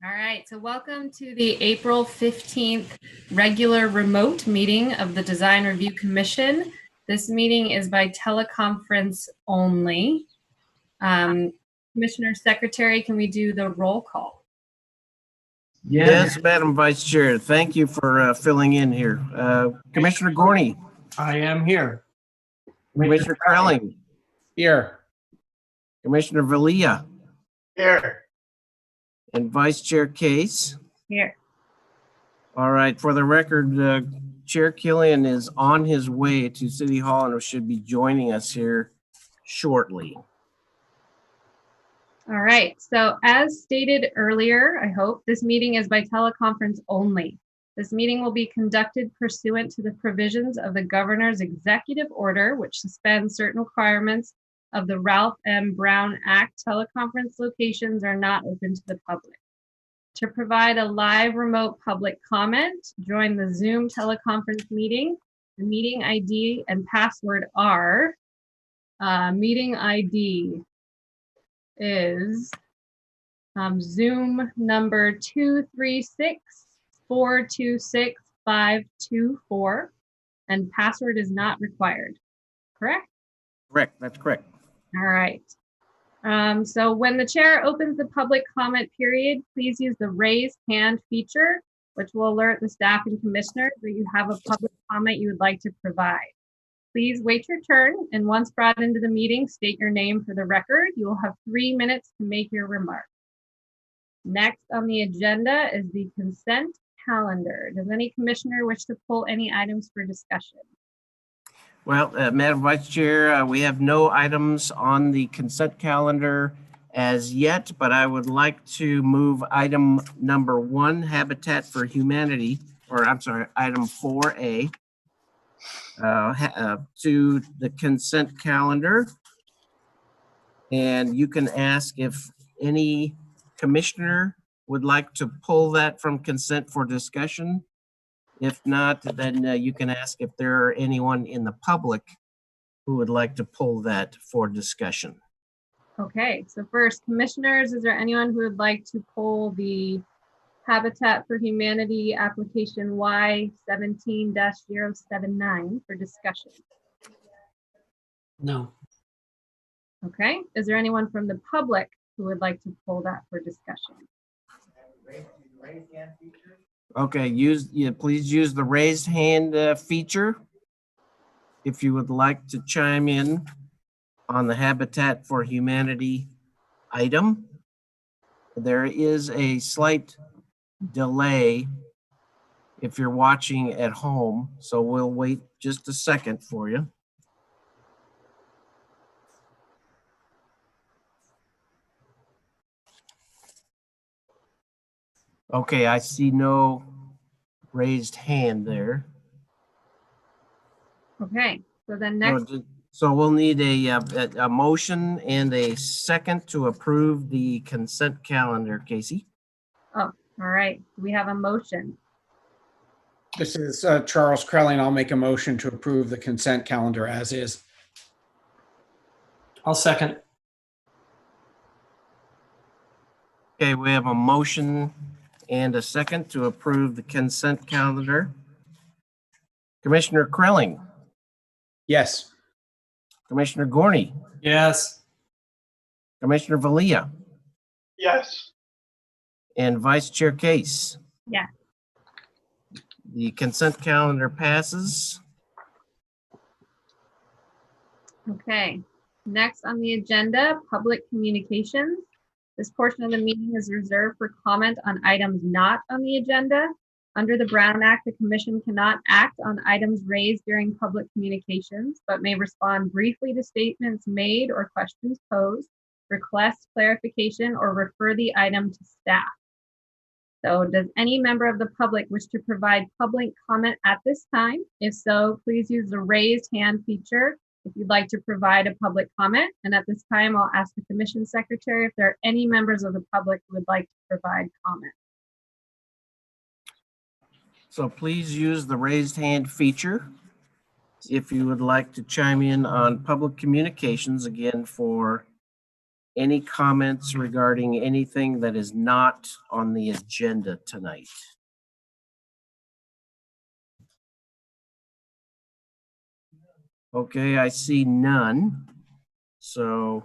All right, so welcome to the April 15th regular remote meeting of the Design Review Commission. This meeting is by teleconference only. Commissioner Secretary, can we do the roll call? Yes, Madam Vice Chair. Thank you for filling in here. Commissioner Gorney. I am here. Commissioner Krelling. Here. Commissioner Valia. Here. And Vice Chair Case. Here. All right, for the record, Chair Killian is on his way to City Hall and should be joining us here shortly. All right, so as stated earlier, I hope this meeting is by teleconference only. This meeting will be conducted pursuant to the provisions of the Governor's Executive Order, which suspends certain requirements of the Ralph M. Brown Act. Teleconference locations are not open to the public. To provide a live remote public comment, join the Zoom teleconference meeting. The meeting ID and password are, meeting ID is Zoom number 236-426-524, and password is not required, correct? Correct, that's correct. All right. So when the chair opens the public comment period, please use the raise hand feature, which will alert the staff and commissioners that you have a public comment you would like to provide. Please wait your turn, and once brought into the meeting, state your name for the record. You will have 3 minutes to make your remark. Next on the agenda is the consent calendar. Does any commissioner wish to pull any items for discussion? Well, Madam Vice Chair, we have no items on the consent calendar as yet, but I would like to move item number 1, Habitat for Humanity, or I'm sorry, item 4A, to the consent calendar. And you can ask if any commissioner would like to pull that from consent for discussion. If not, then you can ask if there are anyone in the public who would like to pull that for discussion. Okay, so first, commissioners, is there anyone who would like to pull the Habitat for Humanity application Y17-079 for discussion? No. Okay, is there anyone from the public who would like to pull that for discussion? Okay, please use the raised hand feature if you would like to chime in on the Habitat for Humanity item. There is a slight delay if you're watching at home, so we'll wait just a second for you. Okay, I see no raised hand there. Okay, so then next, So we'll need a motion and a second to approve the consent calendar, Casey. oh, all right, we have a motion. This is Charles Krelling. I'll make a motion to approve the consent calendar as is. I'll second. Okay, we have a motion and a second to approve the consent calendar. Commissioner Krelling. Yes. Commissioner Gorney. Yes. Commissioner Valia. Yes. And Vice Chair Case. Yeah. The consent calendar passes. Okay, next on the agenda, public communications. This portion of the meeting is reserved for comment on items not on the agenda. Under the Brown Act, the Commission cannot act on items raised during public communications, but may respond briefly to statements made or questions posed, request clarification, or refer the item to staff. So does any member of the public wish to provide public comment at this time? If so, please use the raised hand feature if you'd like to provide a public comment. And at this time, I'll ask the Commission Secretary if there are any members of the public who would like to provide comment. So please use the raised hand feature if you would like to chime in on public communications, again, for Any comments regarding anything that is not on the agenda tonight? Okay, I see none. So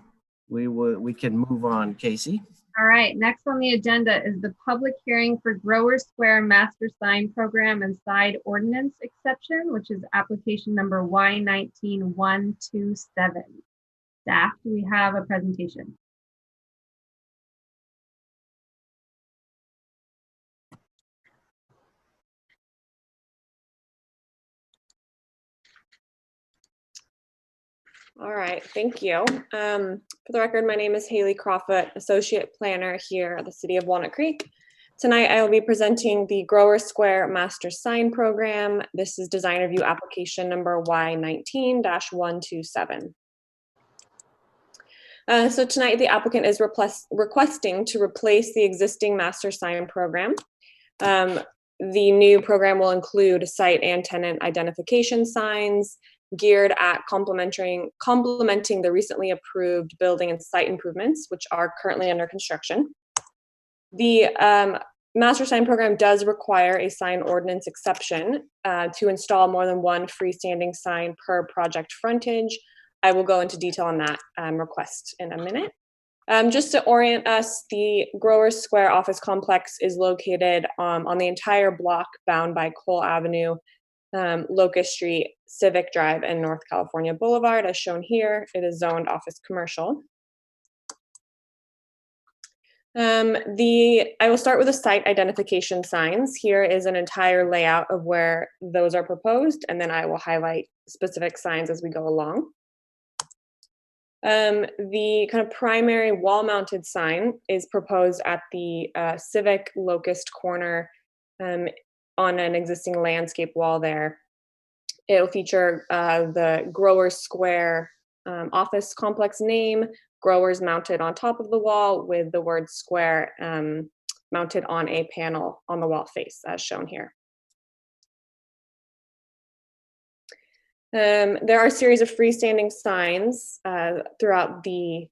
we can move on, Casey. All right, next on the agenda is the public hearing for Grower Square Master Sign Program and Side Ordinance Exception, which is application number Y19127. Staff, do we have a presentation? All right, thank you. For the record, my name is Haley Crawford, Associate Planner here at the City of Walnut Creek. Tonight, I will be presenting the Grower Square Master Sign Program. This is design review application number Y19-127. So tonight, the applicant is requesting to replace the existing master sign program. The new program will include site and tenant identification signs, geared at complementing the recently approved building and site improvements, which are currently under construction. The master sign program does require a sign ordinance exception to install more than one freestanding sign per project frontage. I will go into detail on that request in a minute. Just to orient us, the Grower Square office complex is located on the entire block bound by Cole Avenue, Locust Street, Civic Drive, and North California Boulevard, as shown here. It is zoned office commercial. I will start with the site identification signs. Here is an entire layout of where those are proposed, and then I will highlight specific signs as we go along. The kind of primary wall-mounted sign is proposed at the Civic Locust corner on an existing landscape wall there. It'll feature the Grower Square office complex name, growers mounted on top of the wall with the word square mounted on a panel on the wall face, as shown here. There are a series of freestanding signs throughout the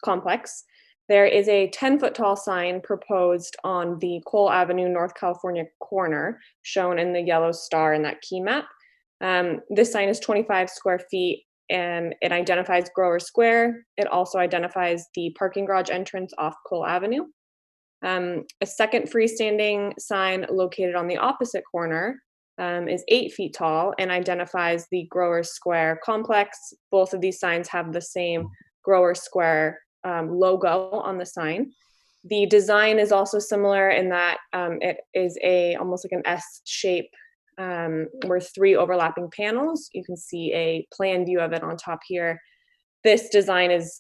complex. There is a 10-foot tall sign proposed on the Cole Avenue, North California corner, shown in the yellow star in that key map. This sign is 25 square feet and it identifies Grower Square. It also identifies the parking garage entrance off Cole Avenue. A second freestanding sign located on the opposite corner is 8 feet tall and identifies the Grower Square complex. Both of these signs have the same Grower Square logo on the sign. The design is also similar in that it is almost like an S shape where 3 overlapping panels. You can see a plan view of it on top here. This design is,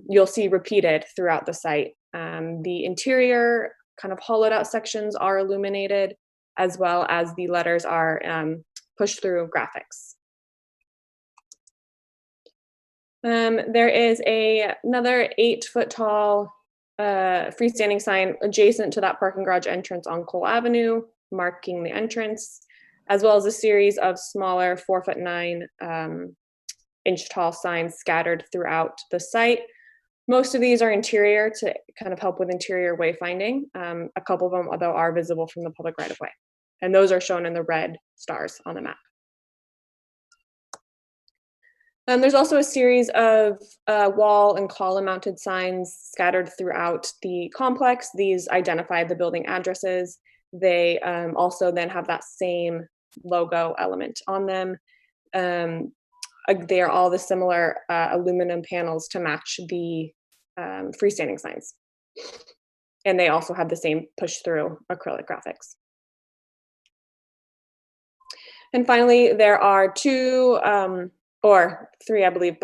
you'll see repeated throughout the site. The interior kind of hollowed out sections are illuminated, as well as the letters are pushed through graphics. There is another 8-foot tall freestanding sign adjacent to that parking garage entrance on Cole Avenue, marking the entrance, as well as a series of smaller 4'9" inch tall signs scattered throughout the site. Most of these are interior to kind of help with interior wayfinding. A couple of them, though, are visible from the public right-of-way. And those are shown in the red stars on the map. There's also a series of wall and column mounted signs scattered throughout the complex. These identify the building addresses. They also then have that same logo element on them. They are all the similar aluminum panels to match the freestanding signs. And they also have the same push-through acrylic graphics. And finally, there are 2 or 3, I believe,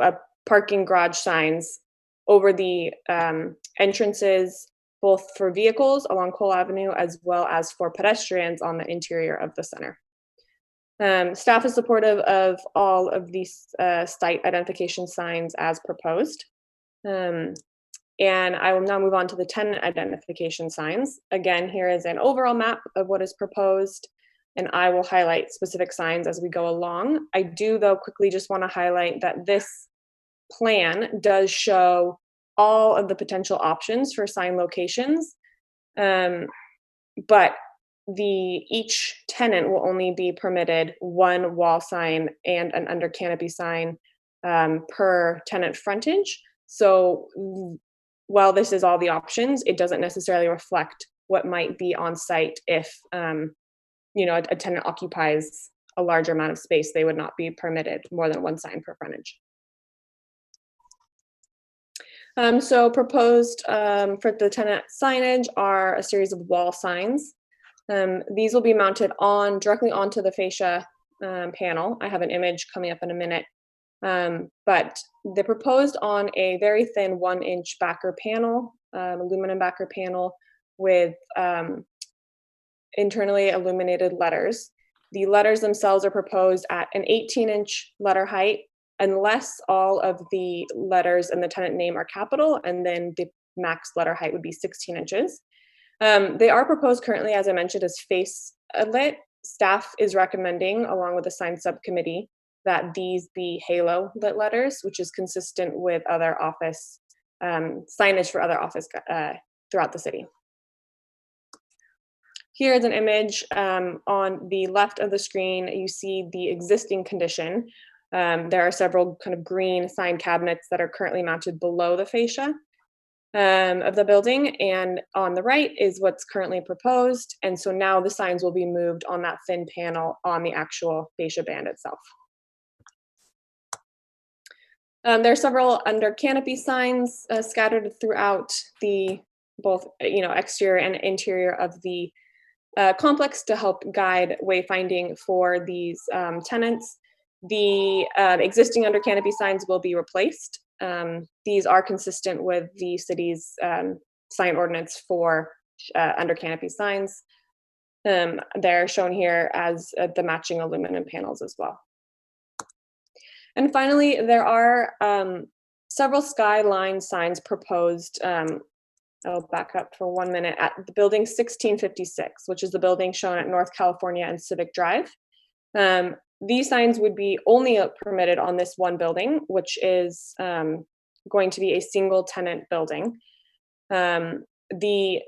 parking garage signs over the entrances, both for vehicles along Cole Avenue, as well as for pedestrians on the interior of the center. Staff is supportive of all of these site identification signs as proposed. And I will now move on to the tenant identification signs. Again, here is an overall map of what is proposed, and I will highlight specific signs as we go along. I do, though, quickly just want to highlight that this plan does show all of the potential options for sign locations, but each tenant will only be permitted one wall sign and an under canopy sign per tenant frontage. So while this is all the options, it doesn't necessarily reflect what might be on site if a tenant occupies a larger amount of space. They would not be permitted more than one sign per frontage. So proposed for the tenant signage are a series of wall signs. These will be mounted directly onto the fascia panel. I have an image coming up in a minute. But they're proposed on a very thin 1-inch backer panel, aluminum backer panel with internally illuminated letters. The letters themselves are proposed at an 18-inch letter height, unless all of the letters in the tenant name are capital, and then the max letter height would be 16 inches. They are proposed currently, as I mentioned, as face lit. Staff is recommending, along with the sign subcommittee, that these be halo lit letters, which is consistent with other office signage for other office throughout the city. Here's an image on the left of the screen. You see the existing condition. There are several kind of green sign cabinets that are currently mounted below the fascia of the building, and on the right is what's currently proposed. And so now the signs will be moved on that thin panel on the actual fascia band itself. There are several under canopy signs scattered throughout the both exterior and interior of the complex to help guide wayfinding for these tenants. The existing under canopy signs will be replaced. These are consistent with the city's sign ordinance for under canopy signs. They're shown here as the matching aluminum panels as well. And finally, there are several skyline signs proposed. I'll back up for 1 minute at the building 1656, which is the building shown at North California and Civic Drive. These signs would be only permitted on this one building, which is going to be a single tenant building. The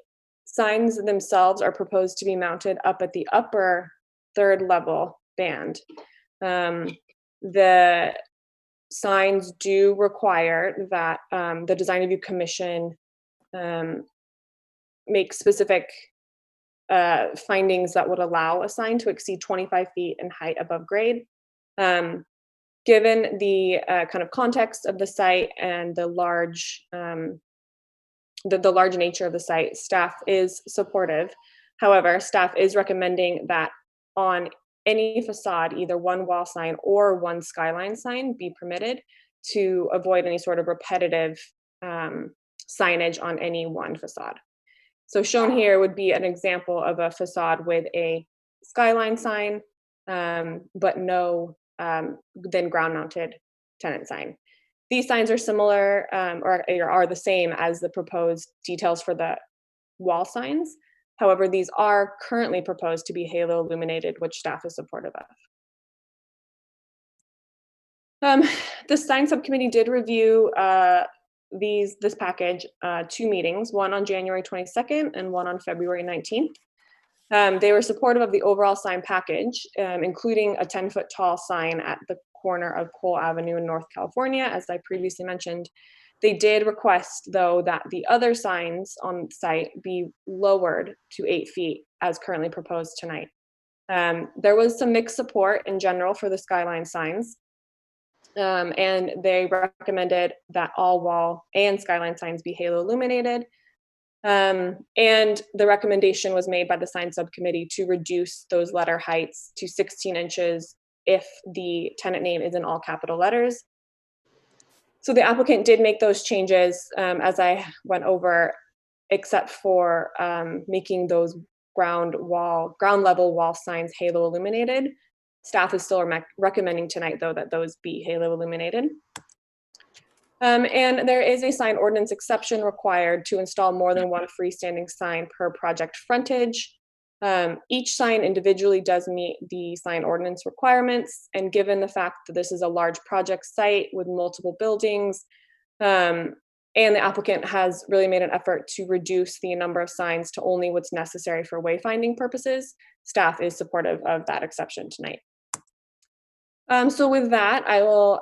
signs themselves are proposed to be mounted up at the upper third level band. The signs do require that the Design Review Commission make specific findings that would allow a sign to exceed 25 feet in height above grade. Given the kind of context of the site and the large nature of the site, staff is supportive. However, staff is recommending that on any facade, either one wall sign or one skyline sign be permitted to avoid any sort of repetitive signage on any one facade. So shown here would be an example of a facade with a skyline sign, but no then ground-mounted tenant sign. These signs are similar or are the same as the proposed details for the wall signs. However, these are currently proposed to be halo illuminated, which staff is supportive of. The sign subcommittee did review this package 2 meetings, one on January 22nd and one on February 19th. They were supportive of the overall sign package, including a 10-foot tall sign at the corner of Cole Avenue in North California, as I previously mentioned. They did request, though, that the other signs on site be lowered to 8 feet as currently proposed tonight. There was some mixed support in general for the skyline signs, and they recommended that all wall and skyline signs be halo illuminated. And the recommendation was made by the sign subcommittee to reduce those letter heights to 16 inches if the tenant name is in all capital letters. So the applicant did make those changes as I went over, except for making those ground level wall signs halo illuminated. Staff is still recommending tonight, though, that those be halo illuminated. And there is a sign ordinance exception required to install more than one freestanding sign per project frontage. Each sign individually does meet the sign ordinance requirements, and given the fact that this is a large project site with multiple buildings, And the applicant has really made an effort to reduce the number of signs to only what's necessary for wayfinding purposes. Staff is supportive of that exception tonight. So with that, I will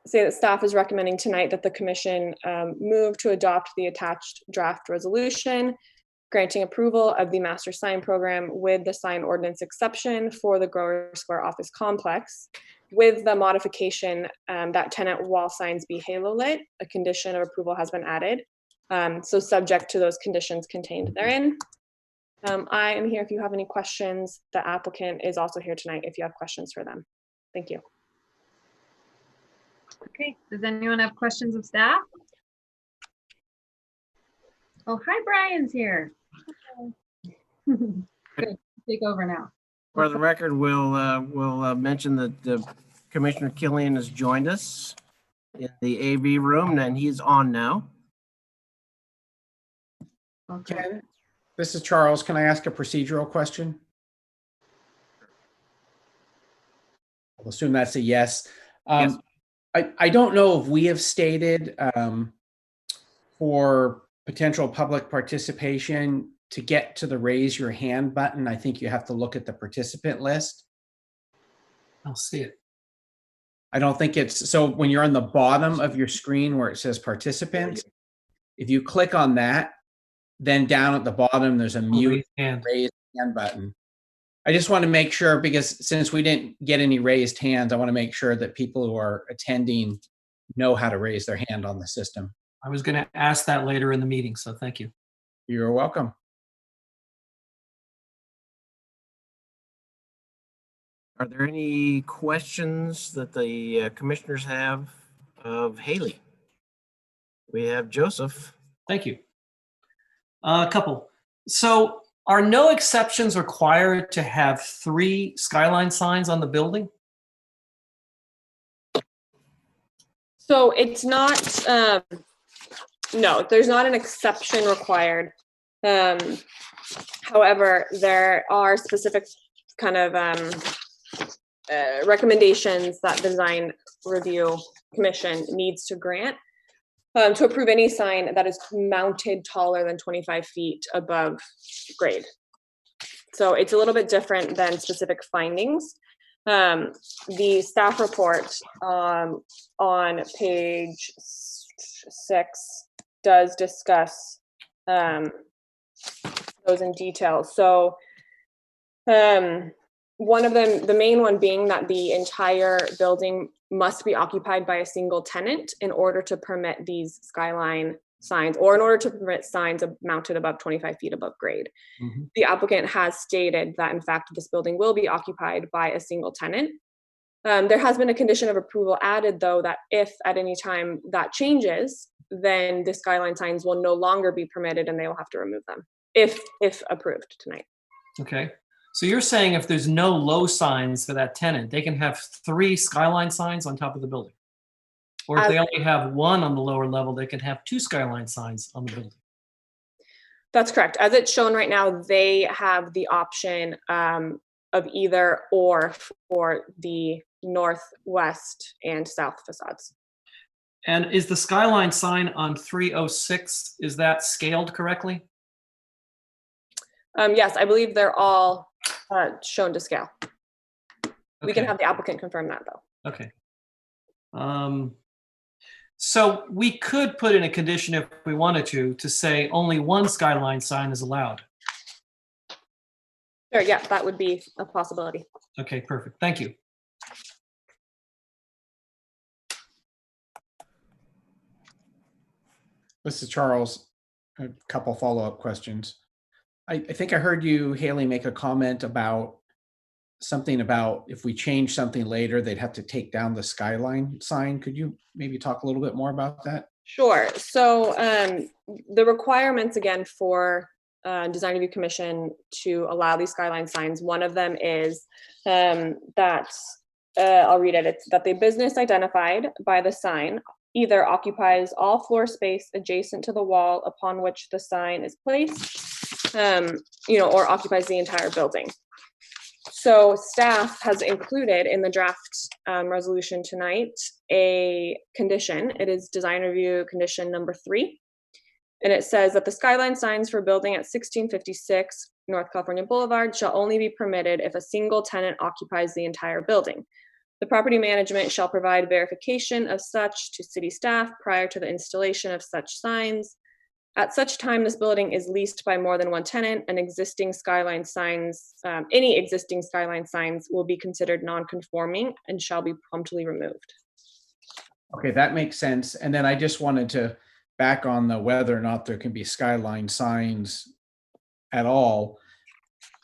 say that staff is recommending tonight that the commission move to adopt the attached draft resolution granting approval of the master sign program with the sign ordinance exception for the Grower Square office complex, with the modification that tenant wall signs be halo lit. A condition of approval has been added. So subject to those conditions contained therein. I am here if you have any questions. The applicant is also here tonight if you have questions for them. Thank you. Okay, does anyone have questions of staff? Oh, hi, Brian's here. Good, take over now. For the record, we'll mention that Commissioner Killian has joined us in the AV room, and he's on now. Okay. Ken, this is Charles. Can I ask a procedural question? I'll assume that's a yes. Yes. I don't know if we have stated for potential public participation to get to the raise your hand button. I think you have to look at the participant list. I'll see it. I don't think it's, so when you're on the bottom of your screen where it says participants, if you click on that, then down at the bottom, there's a mute raise hand button. I just want to make sure, because since we didn't get any raised hands, I want to make sure that people who are attending know how to raise their hand on the system. I was going to ask that later in the meeting, so thank you. You're welcome. Are there any questions that the commissioners have of Haley? We have Joseph. Thank you. A couple. So are no exceptions required to have 3 skyline signs on the building? So it's not, no, there's not an exception required. However, there are specific kind of recommendations that the Design Review Commission needs to grant to approve any sign that is mounted taller than 25 feet above grade. So it's a little bit different than specific findings. The staff report on page 6 does discuss those in detail. So one of them, the main one being that the entire building must be occupied by a single tenant in order to permit these skyline signs, or in order to permit signs mounted above 25 feet above grade. Mm-hmm. The applicant has stated that in fact this building will be occupied by a single tenant. There has been a condition of approval added though, that if at any time that changes, then the skyline signs will no longer be permitted and they will have to remove them if approved tonight. Okay. So you're saying if there's no low signs for that tenant, they can have 3 skyline signs on top of the building? Or if they only have 1 on the lower level, they can have 2 skyline signs on the building? That's correct. As it's shown right now, they have the option of either or for the northwest and south facades. And is the skyline sign on 306, is that scaled correctly? Yes, I believe they're all shown to scale. We can Okay. have the applicant confirm that though. Okay. So we could put in a condition if we wanted to say only 1 skyline sign is allowed. Sure, yeah, that would be a possibility. Okay, perfect. Thank you. This is Charles. A couple follow-up questions. I think I heard you, Haley, make a comment about something about if we change something later, they'd have to take down the skyline sign. Could you maybe talk a little bit more about that? Sure. So the requirements again for Design Review Commission to allow these skyline signs, one of them is that, I'll read it, it's that the business identified by the sign either occupies all floor space adjacent to the wall upon which the sign is placed, or occupies the entire building. So staff has included in the draft resolution tonight a condition. It is design review condition number 3. And it says that the skyline signs for building at 1656 North California Boulevard shall only be permitted if a single tenant occupies the entire building. The property management shall provide verification of such to city staff prior to the installation of such signs. At such time, this building is leased by more than one tenant, and existing skyline signs, any existing skyline signs will be considered non-conforming and shall be promptly removed. Okay, that makes sense. And then I just wanted to back on the whether or not there can be skyline signs at all.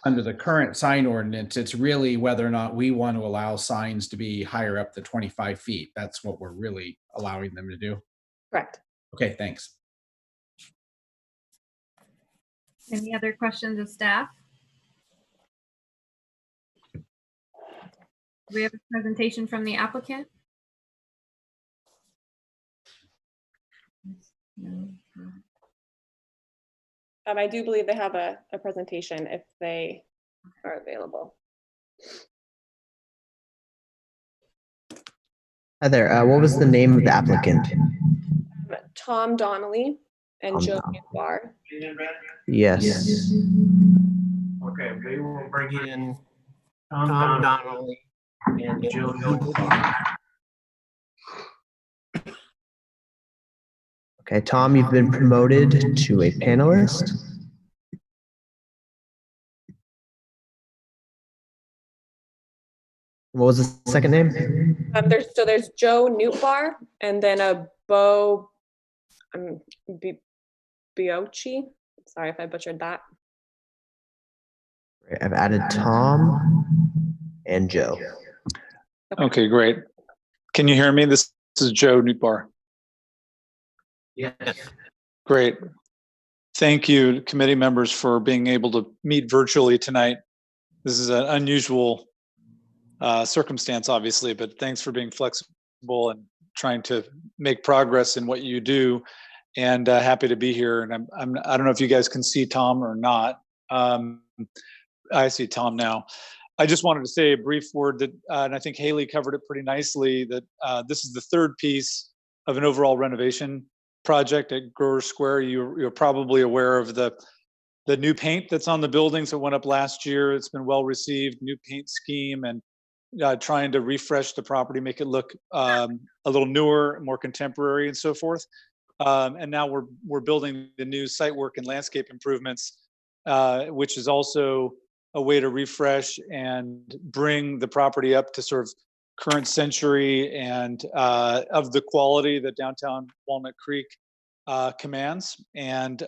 Under the current sign ordinance, it's really whether or not we want to allow signs to be higher up than 25 feet. That's what we're really allowing them to do. Correct. Okay, thanks. Any other questions of staff? Do we have a presentation from the applicant? No. I do believe they have a presentation if they are available. Hi there. What was the name of the applicant? Tom Donnelly and Tom Joe Donnelly. Newbar. Yes. Okay, we will bring in Tom Donnelly and Joe Newbar. Okay, Tom, you've been promoted to a panelist. What was the second name? There's Joe Newbar and then a Bo Biocchi. Sorry if I butchered that. I've added Tom and Joe. Okay, great. Can you hear me? This is Joe Newbar. Yes. Great. Thank you, committee members, for being able to meet virtually tonight. This is an unusual circumstance, obviously, but thanks for being flexible and trying to make progress in what you do. And happy to be here. And I don't know if you guys can see Tom or not. I see Tom now. I just wanted to say a brief word that, and I think Haley covered it pretty nicely, that this is the third piece of an overall renovation project at Grover Square. You're probably aware of the new paint that's on the buildings that went up last year. It's been well received, new paint scheme, and trying to refresh the property, make it look a little newer, more contemporary, and so forth. And now we're building the new site work and landscape improvements, which is also a way to refresh and bring the property up to sort of current century and of the quality that downtown Walnut Creek commands. And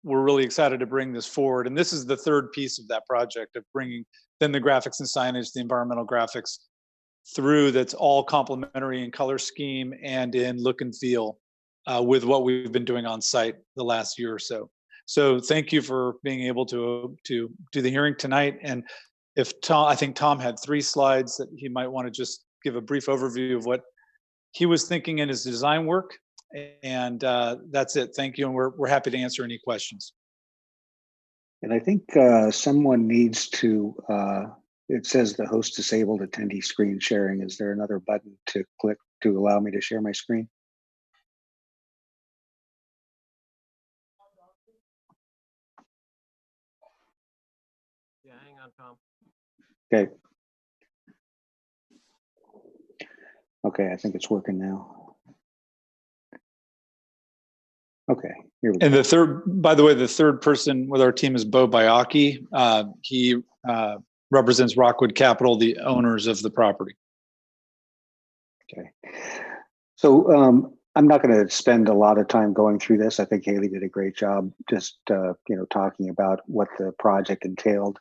we're really excited to bring this forward. And this is the third piece of that project, of bringing then the graphics and signage, the environmental graphics through, that's all complementary in color scheme and in look and feel with what we've been doing on site the last year or so. So thank you for being able to do the hearing tonight. And if Tom, I think Tom had 3 slides that he might want to just give a brief overview of what he was thinking in his design work. And that's it. Thank you. And we're happy to answer any questions. And I think someone needs to, it says the host disabled attendee screen sharing. Is there another button to click to allow me to share my screen? Yeah, hang on, Tom. Okay. Okay, I think it's working now. Okay, here we go. And the third, by the way, the third person with our team is Bo Biocchi. He represents Rockwood Capital, the owners of the property. Okay. So I'm not going to spend a lot of time going through this. I think Haley did a great job just talking about what the project entailed.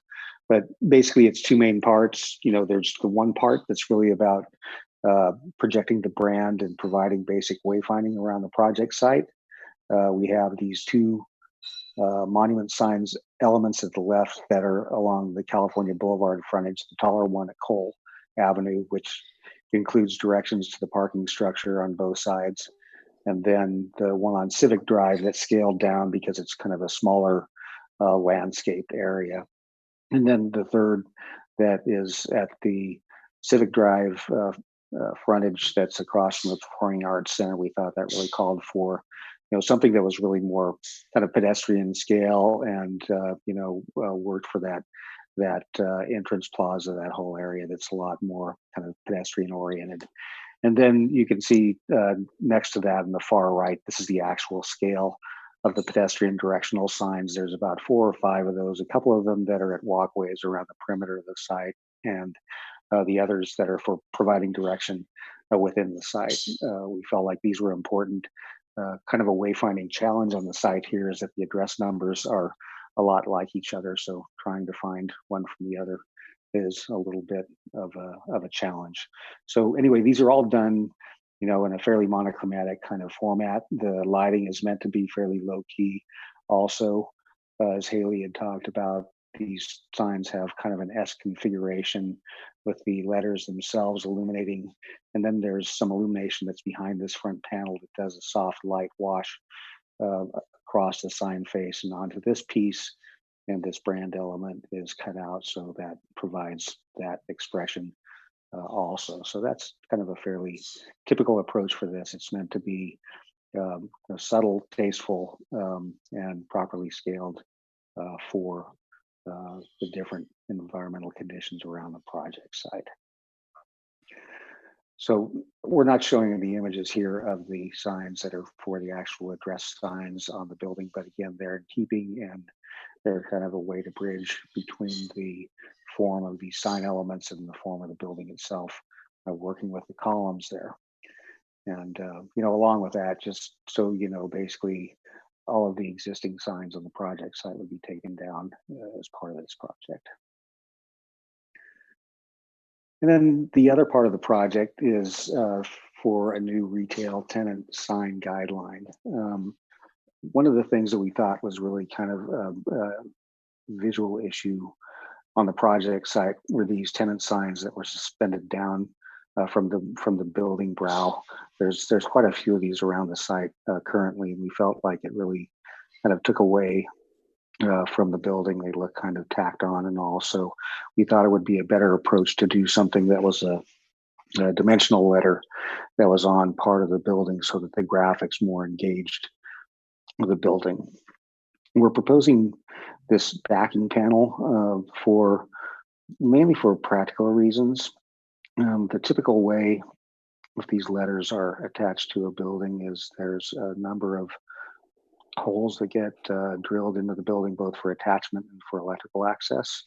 But basically, it's 2 main parts. There's the one part that's really about projecting the brand and providing basic wayfinding around the project site. We have these 2 monument signs elements at the left that are along the California Boulevard frontage, the taller one at Cole Avenue, which includes directions to the parking structure on both sides. And then the one on Civic Drive that's scaled down because it's kind of a smaller landscaped area. And then the third that is at the Civic Drive frontage that's across from the Performing Arts Center. We thought that really called for, something that was really more kind of pedestrian scale and, worked for that entrance plaza, that whole area that's a lot more kind of pedestrian oriented. And then you can see next to that in the far right, this is the actual scale of the pedestrian directional signs. There's about 4 or 5 of those, a couple of them that are at walkways around the perimeter of the site, and the others that are for providing direction within the site. We felt like these were important. Kind of a wayfinding challenge on the site here is that the address numbers are a lot like each other, so trying to find one from the other is a little bit of a challenge. So anyway, these are all done, in a fairly monochromatic kind of format. The lighting is meant to be fairly low key. Also, as Haley had talked about, these signs have kind of an S configuration with the letters themselves illuminating. And then there's some illumination that's behind this front panel that does a soft light wash across the sign face and onto this piece. And this brand element is cut out, so that provides that expression also. So that's kind of a fairly typical approach for this. It's meant to be subtle, tasteful, and properly scaled for the different environmental conditions around the project site. So we're not showing the images here of the signs that are for the actual address signs on the building, but again, they're in keeping and they're kind of a way to bridge between the form of these sign elements and the form of the building itself, working with the columns there. And, along with that, just so basically all of the existing signs on the project site would be taken down as part of this project. And then the other part of the project is for a new retail tenant sign guideline. One of the things that we thought was really kind of a visual issue on the project site were these tenant signs that were suspended down from the building brow. There's quite a few of these around the site currently, and we felt like it really kind of took away from the building. They look kind of tacked on and all. So we thought it would be a better approach to do something that was a dimensional letter that was on part of the building so that the graphics more engaged with the building. We're proposing this backing panel mainly for practical reasons. The typical way if these letters are attached to a building is there's a number of holes that get drilled into the building, both for attachment and for electrical access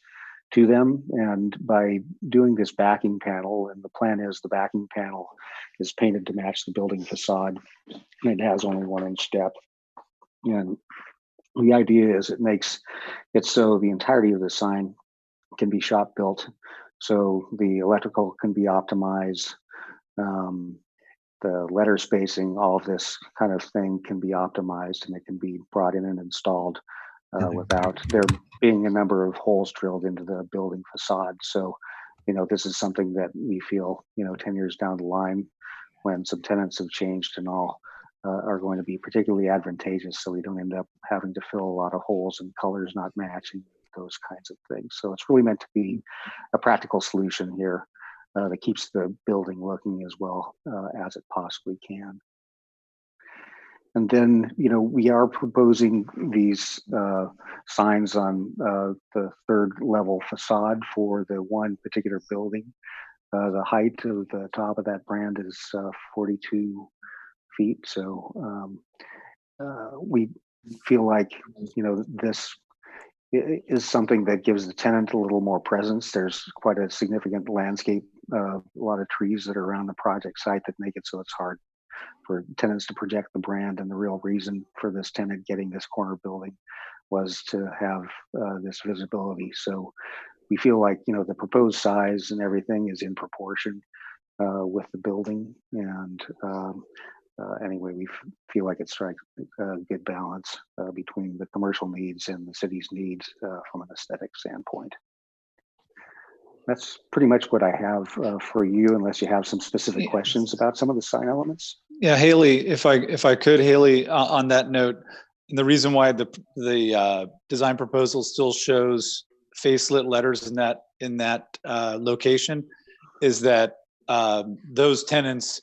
to them. And by doing this backing panel, and the plan is the backing panel is painted to match the building facade, and it has only 1-inch depth. And the idea is it makes it so the entirety of the sign can be shop built. So the electrical can be optimized, the letter spacing, all of this kind of thing can be optimized, and it can be brought in and installed without there being a number of holes drilled into the building facade. So, this is something that we feel, 10 years down the line, when some tenants have changed and all, are going to be particularly advantageous, so we don't end up having to fill a lot of holes and colors not matching, those kinds of things. So it's really meant to be a practical solution here that keeps the building looking as well as it possibly can. And then, we are proposing these signs on the 3rd level facade for the one particular building. The height of the top of that brand is 42 feet. So we feel like, this is something that gives the tenant a little more presence. There's quite a significant landscape, a lot of trees that are around the project site that make it so it's hard for tenants to project the brand. And the real reason for this tenant getting this corner building was to have this visibility. So we feel like, the proposed size and everything is in proportion with the building. And anyway, we feel like it strikes a good balance between the commercial needs and the city's needs from an aesthetic standpoint. That's pretty much what I have for you, unless you have some specific questions about some of the sign elements. Yeah, Haley, if I could, Haley, on that note, and the reason why the design proposal still shows facelit letters in in that location is that those tenants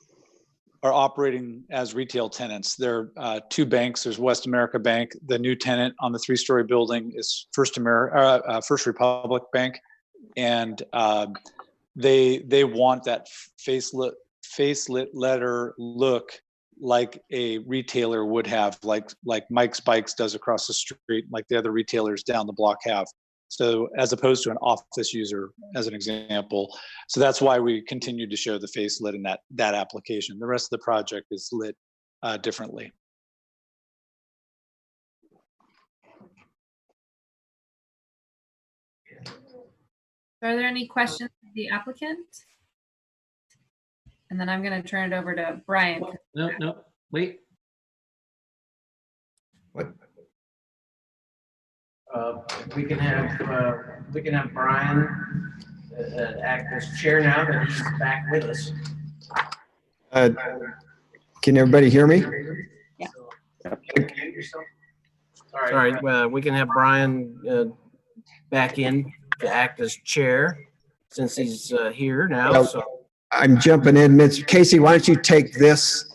are operating as retail tenants. There are two banks. There's West America Bank. The new tenant on the 3-story building is First Republic Bank, and they want that facelit letter look like a retailer would have, like Mike's Bikes does across the street, like the other retailers down the block have. So as opposed to an office user, as an example. So that's why we continue to show the face lit in that application. The rest of the project is lit differently. Are there any questions of the applicant? And then I'm going to turn it over to Brian. No, wait. What? We can have Brian act as chair now that he's back with us. Can everybody hear me? Yeah. All right, we can have Brian back in to act as chair since he's here now. Well, So I'm jumping in. Mr. Casey, why don't you take this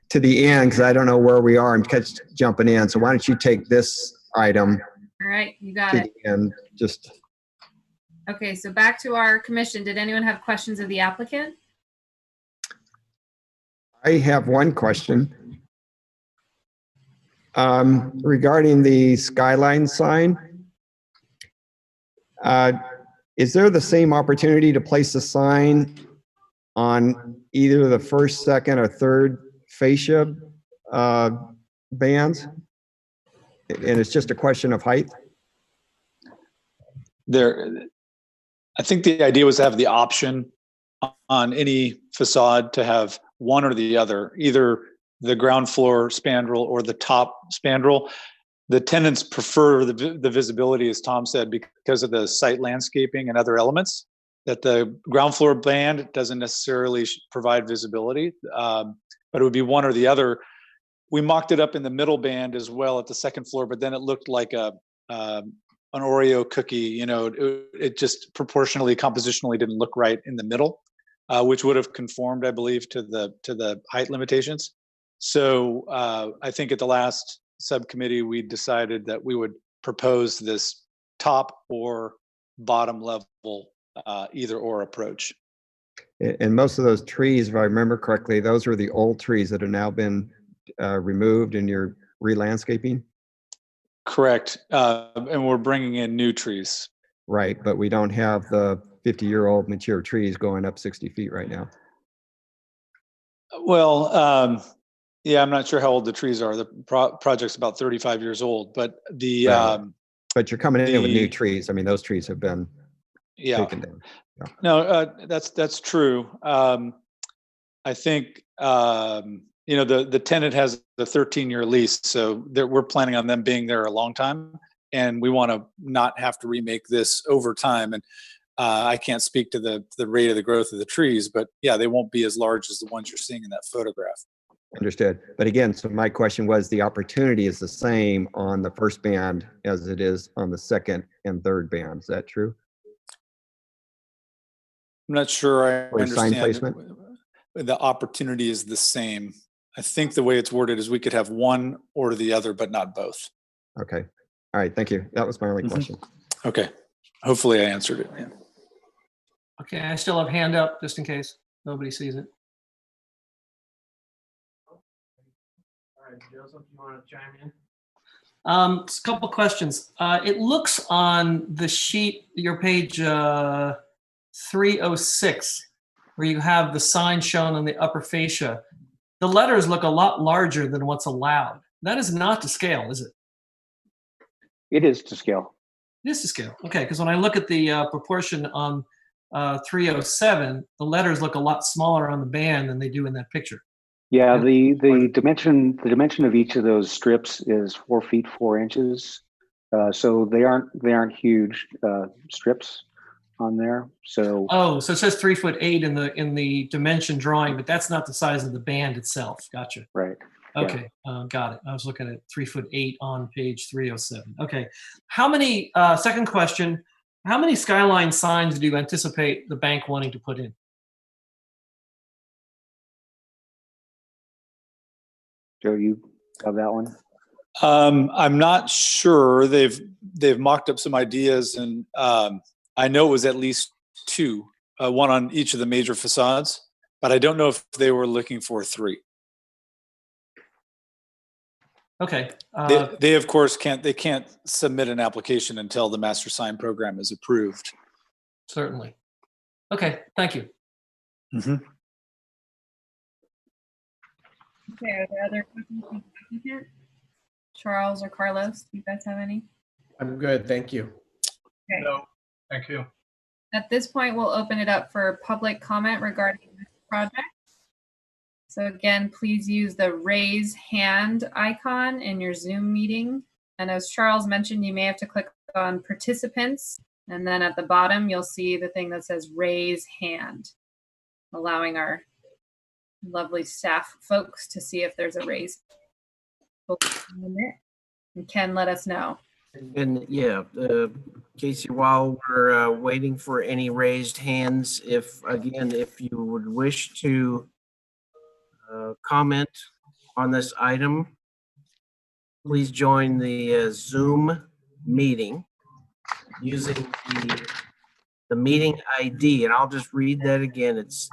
to the end, because I don't know where we are. I'm jumping in. So why don't you take this item All right, you got to it. the end? Just Okay, so back to our commission. Did anyone have questions of the applicant? I have one question. Regarding the skyline sign, is there the same opportunity to place a sign on either the first, second, or third fascia bands? And it's just a question of height? I think the idea was to have the option on any facade to have one or the other, either the ground floor spandrel or the top spandrel. The tenants prefer the visibility, as Tom said, because of the site landscaping and other elements, that the ground floor band doesn't necessarily provide visibility, but it would be one or the other. We mocked it up in the middle band as well at the second floor, but then it looked like an Oreo cookie. You know, it just proportionally, compositionally didn't look right in the middle, which would have conformed, I believe, to the height limitations. So I think at the last subcommittee, we decided that we would propose this top or bottom level either or approach. And most of those trees, if I remember correctly, those are the old trees that have now been removed and you're re-landscaping? Correct. And we're bringing in new trees. Right, but we don't have the 50-year-old mature trees going up 60 feet right now. Well, yeah, I'm not sure how old the trees are. The project's about 35 years old, but the Right. But you're coming in with new trees. I mean, those trees have been taken down. Yeah. No, that's true. I think the tenant has the 13-year lease, so we're planning on them being there a long time, and we want to not have to remake this over time. And I can't speak to the rate of the growth of the trees, but yeah, they won't be as large as the ones you're seeing in that photograph. Understood. But again, so my question was, the opportunity is the same on the first band as it is on the second and third band. Is that true? I'm not sure I For sign understand. placement? The opportunity is the same. I think the way it's worded is we could have one or the other, but not both. Okay. All right. Thank you. That was my only question. Okay. Hopefully I answered it. Yeah. Okay, I still have hand up just in case nobody sees it. all right, Joseph, you want to chime in? Just a couple questions. It looks on the sheet, your page 306, where you have the sign shown on the upper fascia. The letters look a lot larger than what's allowed. That is not to scale, is it? It is to scale. It is to scale. Okay, because when I look at the proportion on 307, the letters look a lot smaller on the band than they do in that picture. Yeah, the dimension of each of those strips is 4 feet 4 inches. So they aren't huge strips on there. So Oh, so it says 3'8" in the dimension drawing, but that's not the size of the band itself. Gotcha. right. Okay, got it. I was looking at 3'8" on page 307. Okay, how many? Second question: How many skyline signs do you anticipate the bank wanting to put in? Joe, you have that one? I'm not sure. They've mocked up some ideas, and I know it was at least two, one on each of the major facades, but I don't know if they were looking for three. Okay. They of course can't submit an application until the master sign program is approved. Certainly. Okay, thank you. Mhm. Okay, are there other questions from the applicant? Charles or Carlos, do you guys have any? I'm good, thank you. Okay. No, thank you. At this point, we'll open it up for public comment regarding this project. So again, please use the raise hand icon in your Zoom meeting. And as Charles mentioned, you may have to click on participants. And then at the bottom, you'll see the thing that says raise hand, allowing our lovely staff folks to see if there's a raise. And Ken, let us know. And yeah, Casey, while we're waiting for any raised hands, if you would wish to comment on this item, please join the Zoom meeting using the meeting ID, and I'll just read that again. It's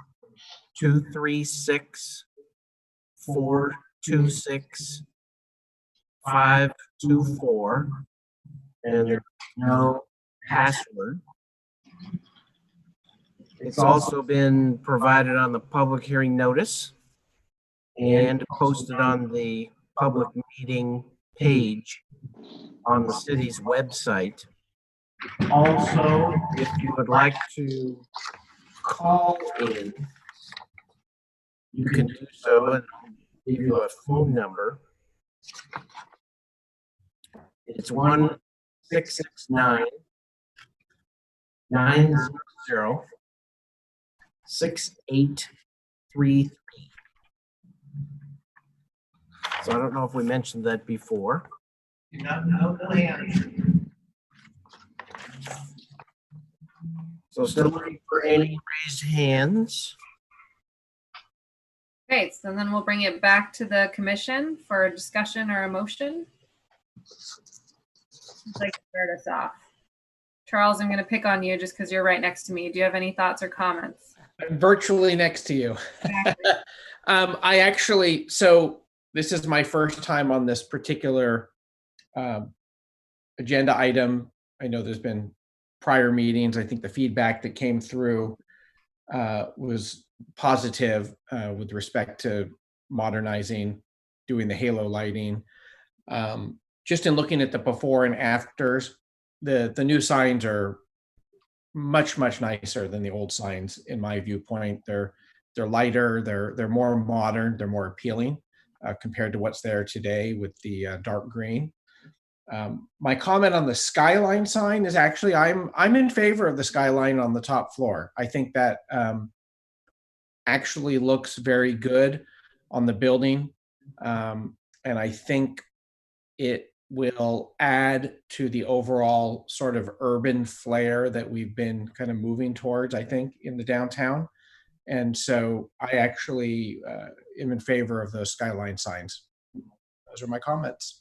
236-426-524, and there's no password. It's also been provided on the public hearing notice and posted on the public meeting page on the city's website. Also, if you would like to call in, you can do so, and I'll give you a phone number. It's 1-669-900-6833. So I don't know if we mentioned that before. No hands. So still looking for any raised hands. Okay, so then we'll bring it back to the commission for a discussion or a motion. I'd like to start us off. Charles, I'm going to pick on you just because you're right next to me. Do you have any thoughts or comments? I'm virtually next to you. Exactly. So this is my first time on this particular agenda item. I know there's been prior meetings. I think the feedback that came through was positive with respect to modernizing, doing the halo lighting. Just in looking at the before and afters, the new signs are much nicer than the old signs in my viewpoint. They're lighter, they're more modern, they're more appealing compared to what's there today with the dark green. My comment on the skyline sign is actually I'm in favor of the skyline on the top floor. I think that actually looks very good on the building, and I think it will add to the overall sort of urban flair that we've been kind of moving towards, I think, in the downtown. And so I actually am in favor of those skyline signs. Those are my comments.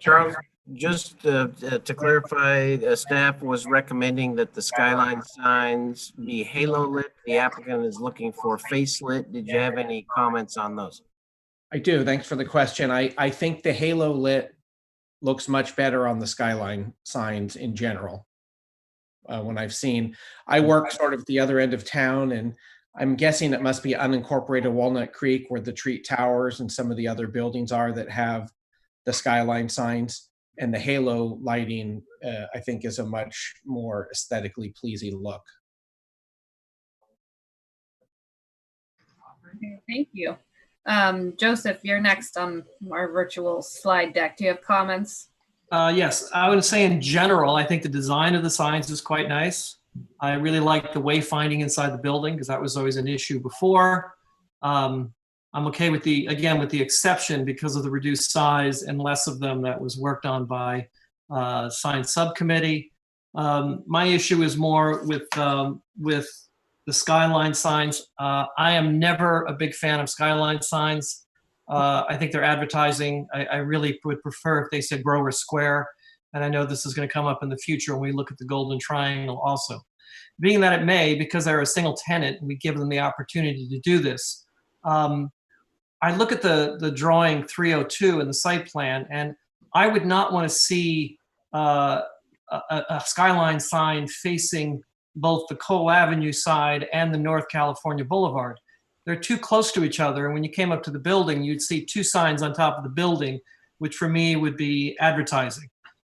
Charles, just to clarify, staff was recommending that the skyline signs be halo lit. The applicant is looking for face lit. Did you have any comments on those? I do. Thanks for the question. I think the halo lit looks much better on the skyline signs in general. When I work sort of the other end of town, and I'm guessing it must be unincorporated Walnut Creek where the Treat Towers and some of the other buildings are that have the skyline signs, and the halo lighting, I think, is a much more aesthetically pleasing look. Okay, thank you. Joseph, you're next on our virtual slide deck. Do you have comments? Yes, I would say in general, I think the design of the signs is quite nice. I really like the wayfinding inside the building because that was always an issue before. I'm okay with the exception because of the reduced size and less of them that was worked on by sign subcommittee. My issue is more with the skyline signs. I am never a big fan of skyline signs. I think they're advertising. I really would prefer if they said Grover Square. And I know this is going to come up in the future when we look at the Golden Triangle also. Being that it may, because they're a single tenant, we give them the opportunity to do this. I look at the drawing 302 in the site plan, and I would not want to see a skyline sign facing both the Cole Avenue side and the North California Boulevard. They're too close to each other, and when you came up to the building, you'd see two signs on top of the building, which for me would be advertising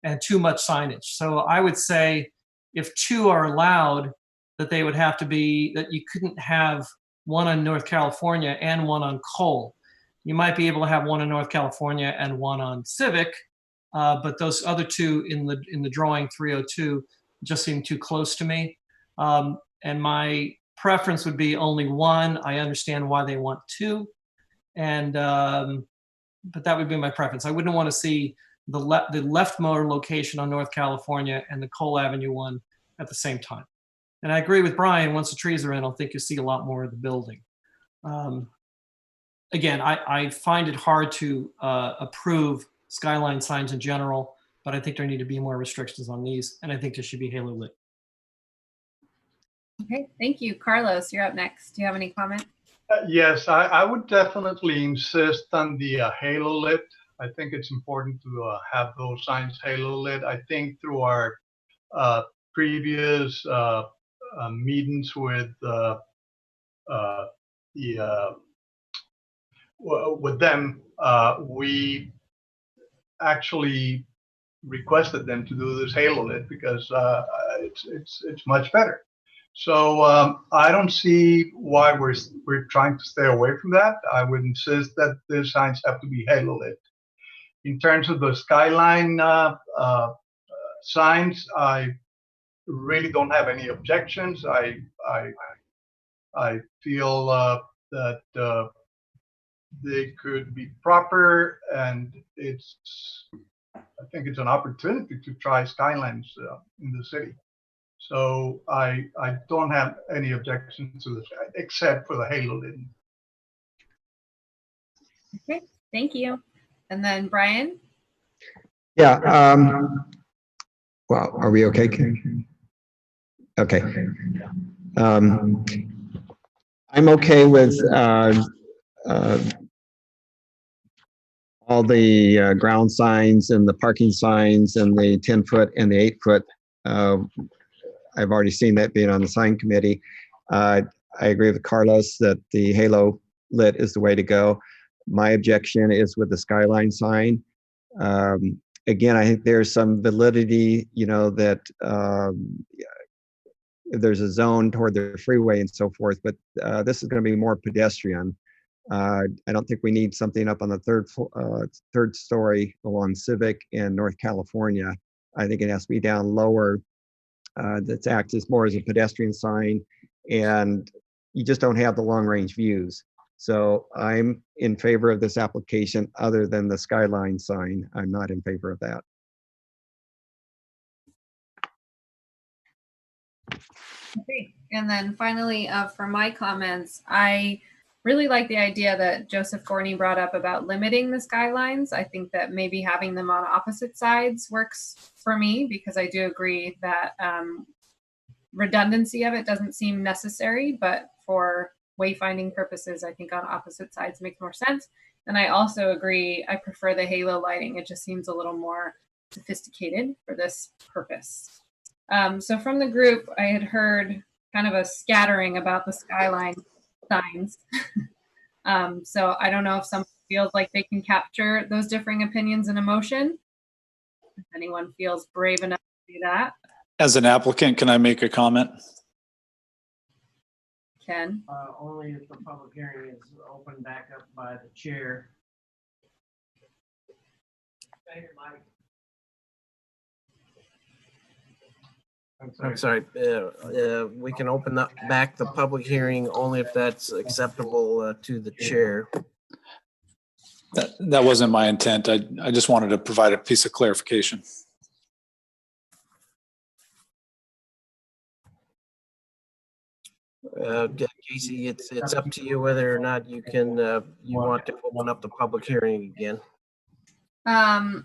and too much signage. So I would say if two are allowed, that they would have to be, that you couldn't have one on North California and one on Cole. You might be able to have one on North California and one on Civic, but those other two in the drawing 302 just seem too close to me. And my preference would be only one. I understand why they want two, and but that would be my preference. I wouldn't want to see the leftmost location on North California and the Cole Avenue one at the same time. And I agree with Brian, once the trees are in, I think you'll see a lot more of the building. Again, I find it hard to approve skyline signs in general, but I think there need to be more restrictions on these, and I think there should be halo lit. Okay, thank you. Carlos, you're up next. Do you have any comment? Yes, I would definitely insist on the halo lit. I think it's important to have those signs halo lit. I think through our previous meetings with them, we actually requested them to do this halo lit because it's much better. So I don't see why we're trying to stay away from that. I would insist that the signs have to be halo lit. In terms of the skyline signs, I really don't have any objections. I feel that they could be proper, and I think it's an opportunity to try skylines in the city. So I don't have any objections to this, except for the halo lit. Okay, thank you. And then Brian? Yeah. Well, are we okay? Okay. I'm okay with all the ground signs and the parking signs and the 10-foot and the 8-foot. I've already seen that being on the sign committee. I agree with Carlos that the halo lit is the way to go. My objection is with the skyline sign. Again, I think there's some validity, that there's a zone toward the freeway and so forth, but this is going to be more pedestrian. I don't think we need something up on the third story along Civic in North California. I think it has to be down lower. That acts as more as a pedestrian sign, and you just don't have the long range views. So I'm in favor of this application other than the skyline sign. I'm not in favor of that. Okay, and then finally, for my comments, I really like the idea that Joseph Gorney brought up about limiting the skylines. I think that maybe having them on opposite sides works for me, because I do agree that redundancy of it doesn't seem necessary, but for wayfinding purposes, I think on opposite sides makes more sense. And I also agree, I prefer the halo lighting. It just seems a little more sophisticated for this purpose. So from the group, I had heard kind of a scattering about the skyline signs. So I don't know if someone feels like they can capture those differing opinions and emotion. If anyone feels brave enough to do that. As an applicant, can I make a comment? Ken? Only if the public hearing is opened back up by the chair. Mike. I'm sorry. We can open back the public hearing only if that's acceptable to the chair. That wasn't my intent. I just wanted to provide a piece of clarification. Casey, it's up to you whether or not you can, you want to open up the public hearing again. I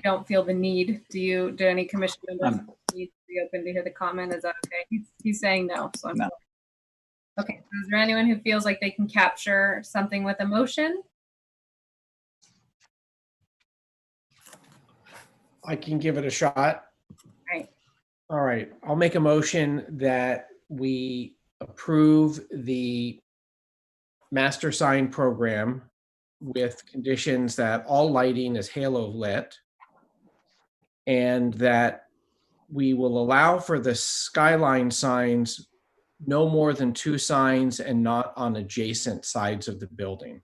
don't feel the need. Do any commission members need to be open to hear the comment? Is that okay? He's saying no, so I'm No. Okay. Is there anyone who feels like they can capture something with emotion? I can give it a shot. Right. All right, I'll make a motion that we approve the master sign program with conditions that all lighting is halo lit, and that we will allow for the skyline signs no more than 2 signs and not on adjacent sides of the building.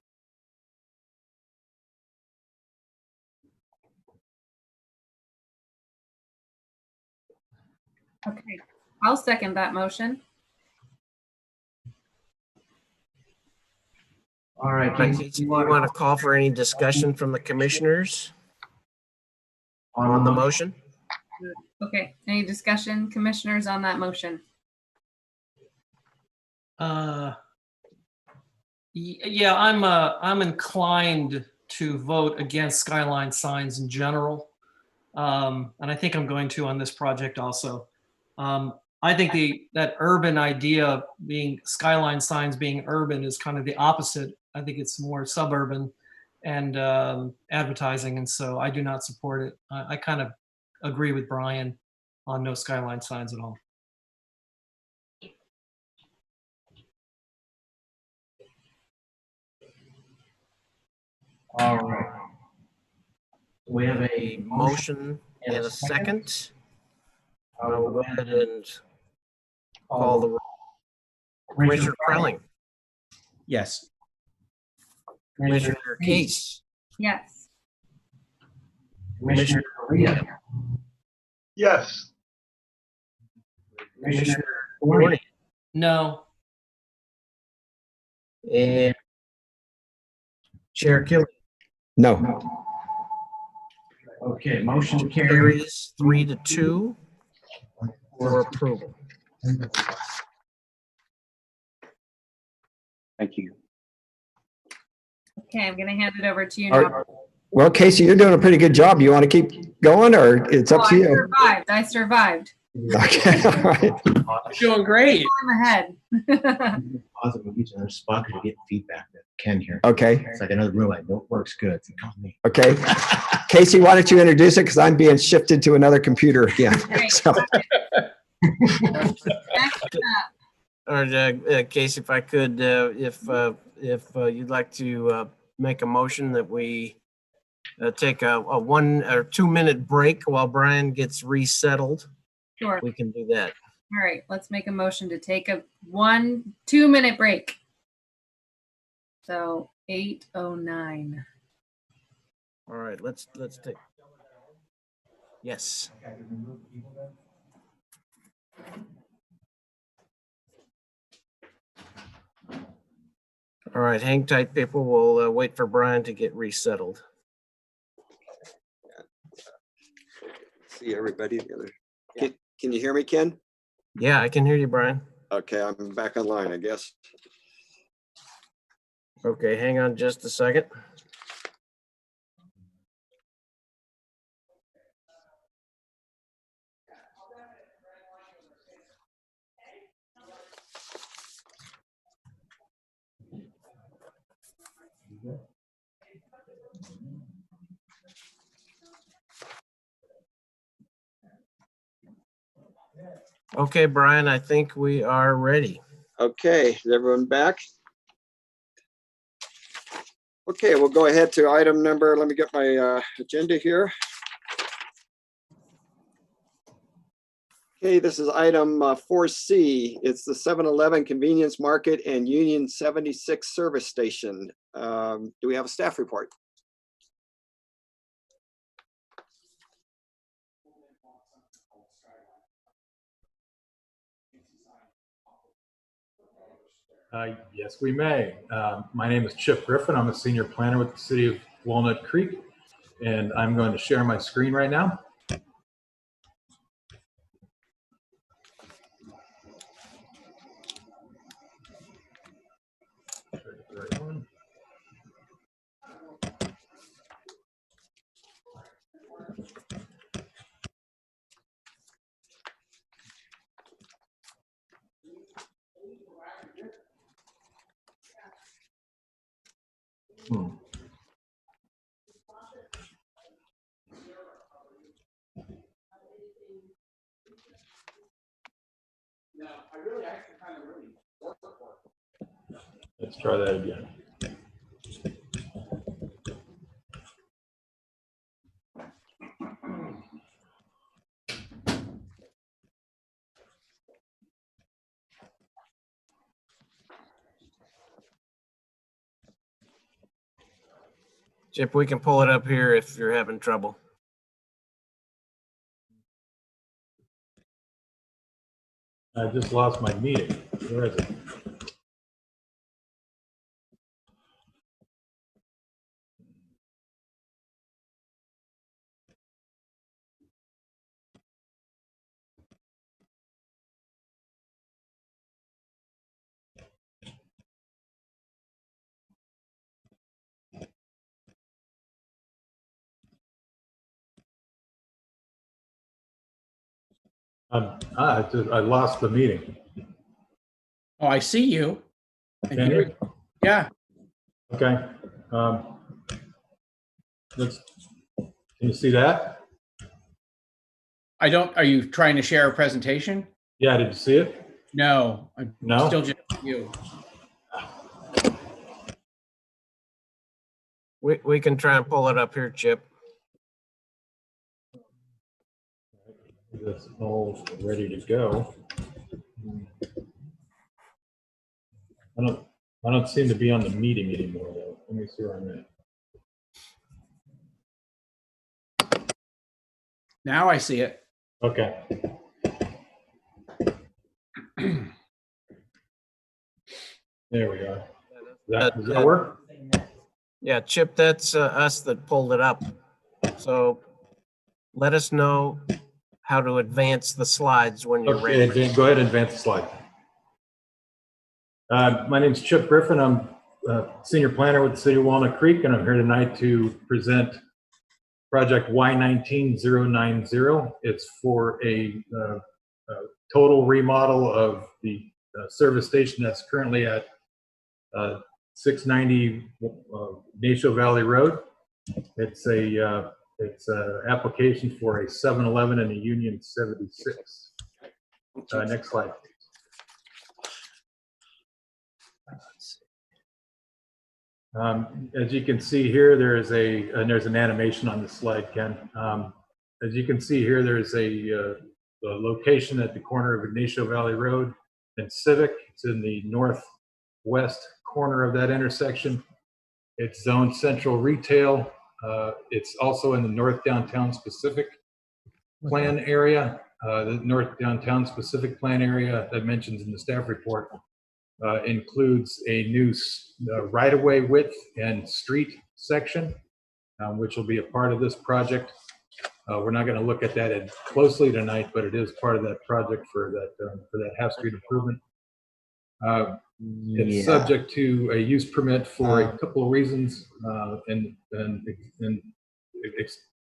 Okay. I'll second that motion. All right, Casey, do you want to call for any discussion from the commissioners on the motion? Okay. Any discussion, commissioners, on that motion? Yeah, I'm inclined to vote against skyline signs in general. And I think I'm going to on this project also. I think that urban idea being skyline signs being urban is kind of the opposite. I think it's more suburban and advertising. And so I do not support it. I kind of agree with Brian on no skyline signs at all. All right. We have a motion and a second. I will go ahead and call the roll. Commissioner Prelling. Yes. Commissioner Case. Yes. Commissioner Korea. Yes. Commissioner Gorney. No. And Chair Kelly. No. Okay, motion carries 3-2 for approval. Thank you. Okay, I'm going to hand it over to you All now. right. Well, Casey, you're doing a pretty good job. You want to keep going, or it's up to you? I survived. Okay, all right. You're doing great. I'm ahead. Positive with each other spot because we get feedback that Ken here. Okay, It's like another room. I know it works good. So call me. okay. Casey, why don't you introduce it? Because I'm being shifted to another computer again. Great. So, Next up, Or Casey, if I could, if you'd like to make a motion that we take a 1 or 2 minute break while Brian gets resettled, sure. we can do that. All right, let's make a motion to take a 1-2 minute break. So 8:09. All right, let's take. Yes. All right, hang tight, people. We'll wait for Brian to get resettled. See everybody together. Can you hear me, Ken? Yeah, I can hear you, Brian. Okay, I'm back online, I guess. Okay, hang on just a second. Okay, Brian, I think we are ready. Okay, is everyone back? Okay, we'll go ahead to item number, let me get my agenda here. Okay, this is item 4C. It's the 7-Eleven Convenience Market and Union 76 Service Station. Do we have a staff report? Yes, we may. My name is Chip Griffin. I'm a senior planner with the city of Walnut Creek, and I'm going to share my screen right now. Let's try that again. Chip, we can pull it up here if you're having trouble. I just lost my meeting. Where is it? I lost the meeting. Oh, I see you. And Can here you? we- Yeah, Okay. Can you see that? I don't, are you trying to share a presentation? Yeah, did you see it? No, I'm No? still just you. We can try and pull it up here, Chip. It's all ready to go. I don't seem to be on the meeting anymore though. Let me see where I'm at. Now I see it. Okay. There we are. Does that work? Yeah, Chip, that's us that pulled it up. So let us know how to advance the slides when you're Okay, ready. go ahead and advance the slide. My name is Chip Griffin. I'm a senior planner with the City of Walnut Creek, and I'm here tonight to present project Y19090. It's for a total remodel of the service station that's currently at 690 Nacho Valley Road. It's a application for a 7-Eleven in the Union 76. Next slide. As you can see here, there's an animation on the slide, Ken. As you can see here, there's a location at the corner of Ignacio Valley Road and Civic. It's in the northwest corner of that intersection. It's zoned central retail. It's also in the North Downtown Specific Plan area. The North Downtown Specific Plan area that mentions in the staff report includes a new right-of-way width and street section, which will be a part of this project. We're not going to look at that closely tonight, but it is part of that project for that half-street improvement. It's subject to a use permit for a couple of reasons, and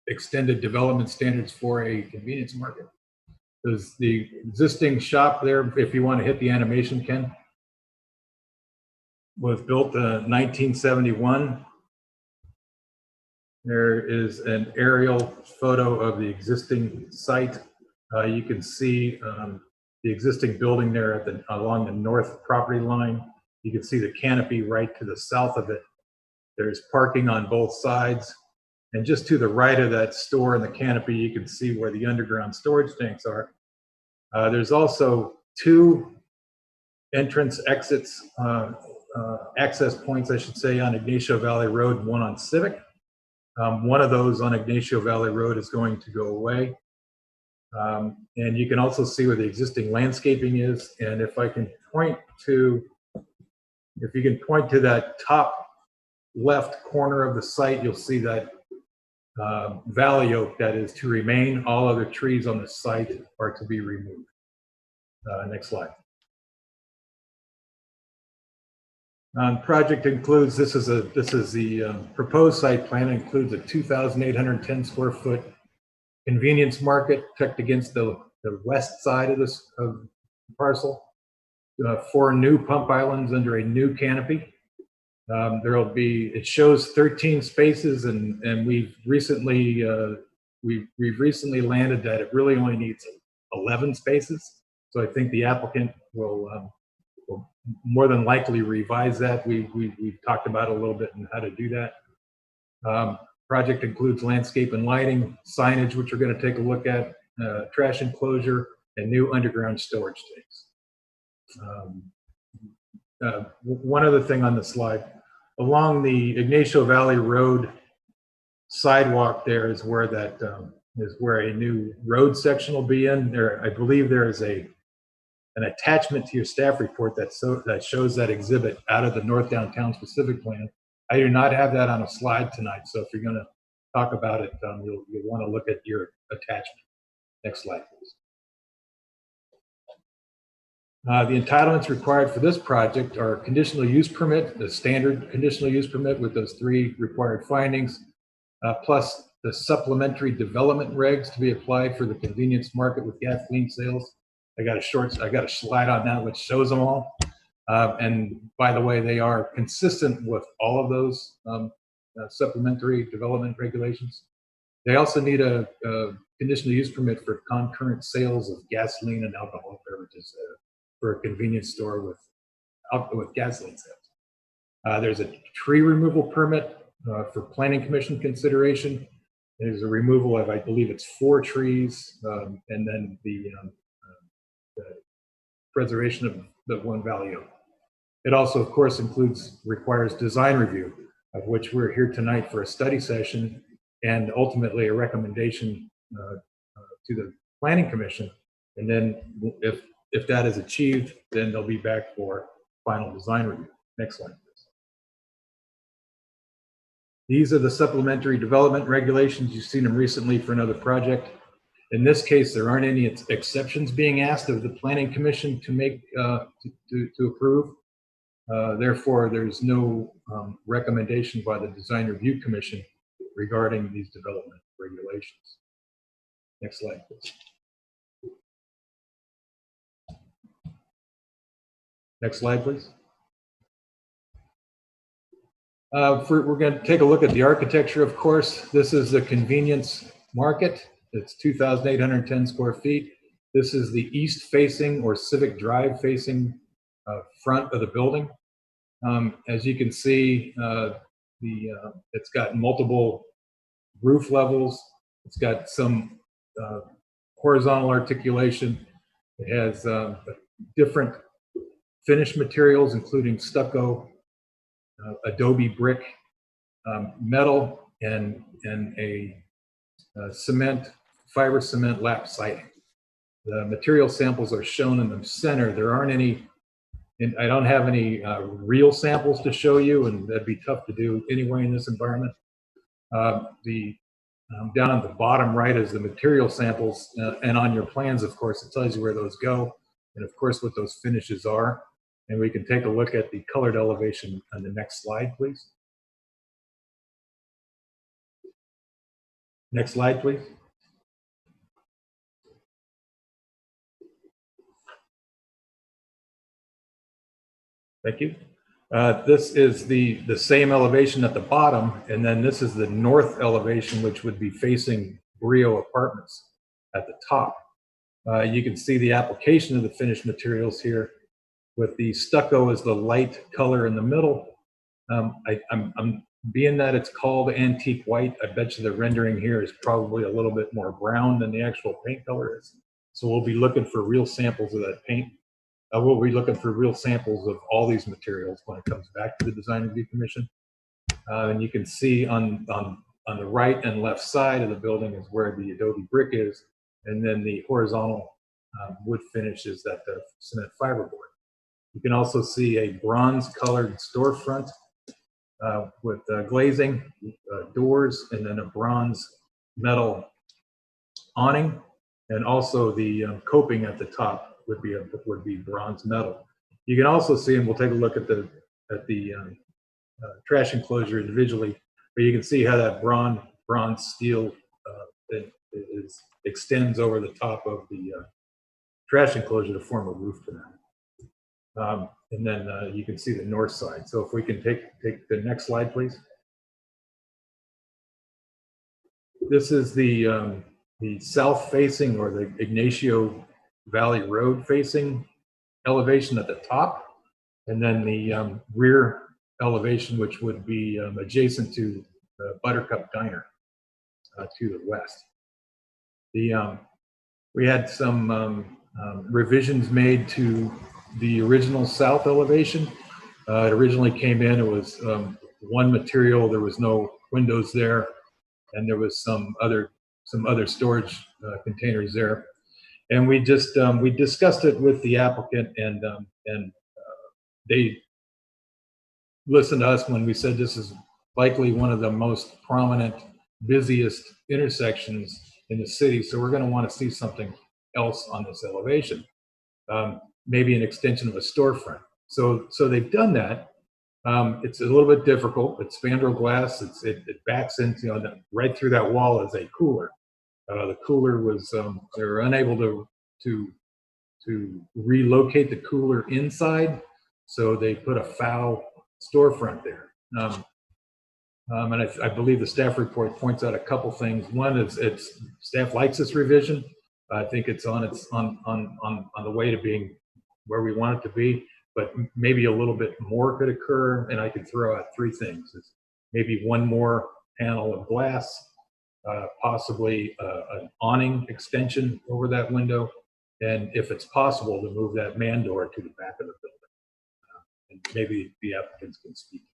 extended development standards for a convenience market. There's the existing shop there, if you want to hit the animation, Ken, was built in 1971. There is an aerial photo of the existing site. You can see the existing building there along the north property line. You can see the canopy right to the south of it. There's parking on both sides. And just to the right of that store and the canopy, you can see where the underground storage tanks are. There's also two entrance exits, access points, I should say, on Ignacio Valley Road and one on Civic. One of those on Ignacio Valley Road is going to go away. And you can also see where the existing landscaping is. And if you can point to that top left corner of the site, you'll see that valley oak that is to remain. All other trees on the site are to be removed. Next slide. Project includes, this is the proposed site plan. It includes a 2,810 square foot convenience market tucked against the west side of this parcel. 4 new pump islands under a new canopy. It shows 13 spaces, and we've recently landed that it really only needs 11 spaces. So I think the applicant will more than likely revise that. We've talked about it a little bit and how to do that. Project includes landscape and lighting, signage, which we're going to take a look at, trash enclosure, and new underground storage tanks. One other thing on the slide, along the Ignacio Valley Road sidewalk, there is where a new road section will be in there. I believe there is an attachment to your staff report that shows that exhibit out of the North Downtown Specific Plan. I do not have that on a slide tonight, so if you're going to talk about it, you'll want to look at your attachment. Next slide, please. The entitlements required for this project are conditional use permit, the standard conditional use permit with those 3 required findings, plus the supplementary development regs to be applied for the convenience market with gasoline sales. I got a slide on that which shows them all. And by the way, they are consistent with all of those supplementary development regulations. They also need a conditional use permit for concurrent sales of gasoline and alcoholic beverages for a convenience store with gasoline sales. There's a tree removal permit for planning commission consideration. There's a removal of, I believe it's 4 trees, and then the preservation of the one valley oak. It also, of course, requires design review, of which we're here tonight for a study session and ultimately a recommendation to the planning commission. And then if that is achieved, then they'll be back for final design review. Next slide, please. These are the supplementary development regulations. You've seen them recently for another project. In this case, there aren't any exceptions being asked of the planning commission to make to approve. Therefore, there's no recommendation by the design review commission regarding these development regulations. Next slide, please. Next slide, please. We're going to take a look at the architecture, of course. This is the convenience market. It's 2,810 square feet. This is the east facing or Civic Drive facing front of the building. As you can see, it's got multiple roof levels. It's got some horizontal articulation. It has different finish materials, including stucco, adobe brick, metal, and a fiber cement lap siding. The material samples are shown in the center. There aren't any, and I don't have any real samples to show you, and that'd be tough to do anyway in this environment. Down at the bottom right is the material samples, and on your plans, of course, it tells you where those go, and of course what those finishes are. And we can take a look at the colored elevation on the next slide, please. Next slide, please. Thank you. This is the same elevation at the bottom, and then this is the north elevation, which would be facing Brio Apartments at the top. You can see the application of the finished materials here, with the stucco as the light color in the middle. I'm being that it's called antique white, I bet you the rendering here is probably a little bit more brown than the actual paint color is. So we'll be looking for real samples of that paint. We'll be looking for real samples of all these materials when it comes back to the Design Review Commission. And you can see on the right and left side of the building is where the adobe brick is, and then the horizontal wood finish is that the cement fiberboard. You can also see a bronze colored storefront with glazing, doors, and then a bronze metal awning, and also the coping at the top would be bronze metal. You can also see, and we'll take a look at the trash enclosure individually, but you can see how that bronze steel extends over the top of the trash enclosure to form a roof to that. And then you can see the north side. So if we can take the next slide, please. This is the south facing, or the Ignacio Valley Road facing elevation at the top, and then the rear elevation, which would be adjacent to the Buttercup Diner to the west. We had some revisions made to the original south elevation. It originally came in, it was one material, there was no windows there, and there was some other storage containers there. And we just we discussed it with the applicant, and they listened to us when we said this is likely one of the most prominent, busiest intersections in the city. So we're going to want to see something else on this elevation, maybe an extension of a storefront. So they've done that. It's a little bit difficult. It's spandrel glass. It backs into, right through that wall is a cooler. The cooler was they were unable to relocate the cooler inside, so they put a foul storefront there. And I believe the staff report points out a couple things. One is staff likes this revision. I think it's on the way to being where we want it to be, but maybe a little bit more could occur. And I could throw out three things: it's maybe one more panel of glass, possibly an awning extension over that window, and if it's possible, to move that man door to the back of the building. And maybe the applicants can speak to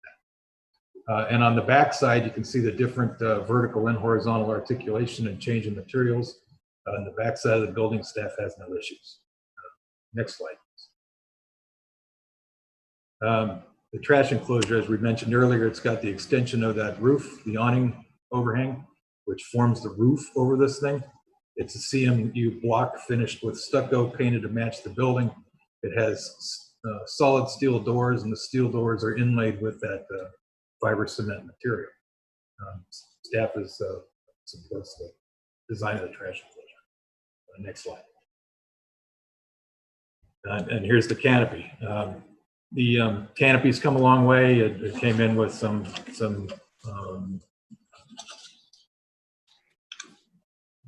that. And on the back side, you can see the different vertical and horizontal articulation and change in materials. On the back side of the building, staff has no issues. Next slide, please. The trash enclosure, as we mentioned earlier, it's got the extension of that roof, the awning overhang, which forms the roof over this thing. It's a CMU block finished with stucco painted to match the building. It has solid steel doors, and the steel doors are inlaid with that fiber cement material. Staff is supports the design of the trash enclosure. Next slide. And here's the canopy. The canopy's come a long way. It came in with some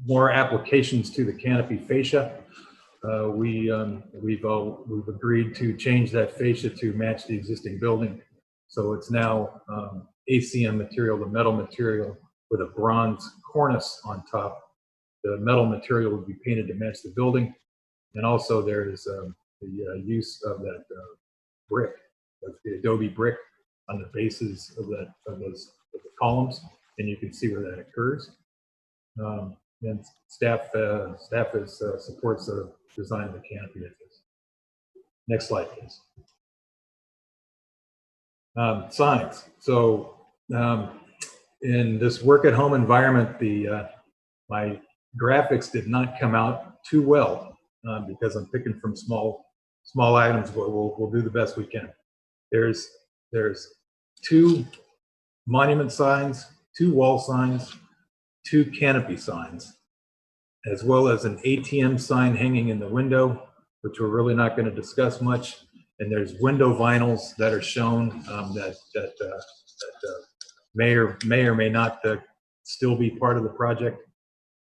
more applications to the canopy fascia. We've agreed to change that fascia to match the existing building. So it's now ACM material, the metal material, with a bronze cornice on top. The metal material would be painted to match the building. And also there's the use of that brick, the adobe brick, on the bases of the columns, and you can see where that occurs. And staff supports the design of the canopy of this. Next slide, please. Signs. So in this work at home environment, my graphics did not come out too well because I'm picking from small items, but we'll do the best we can. There's 2 monument signs, 2 wall signs, 2 canopy signs, as well as an ATM sign hanging in the window, which we're really not going to discuss much. And there's window vinyls that are shown that may or may not still be part of the project.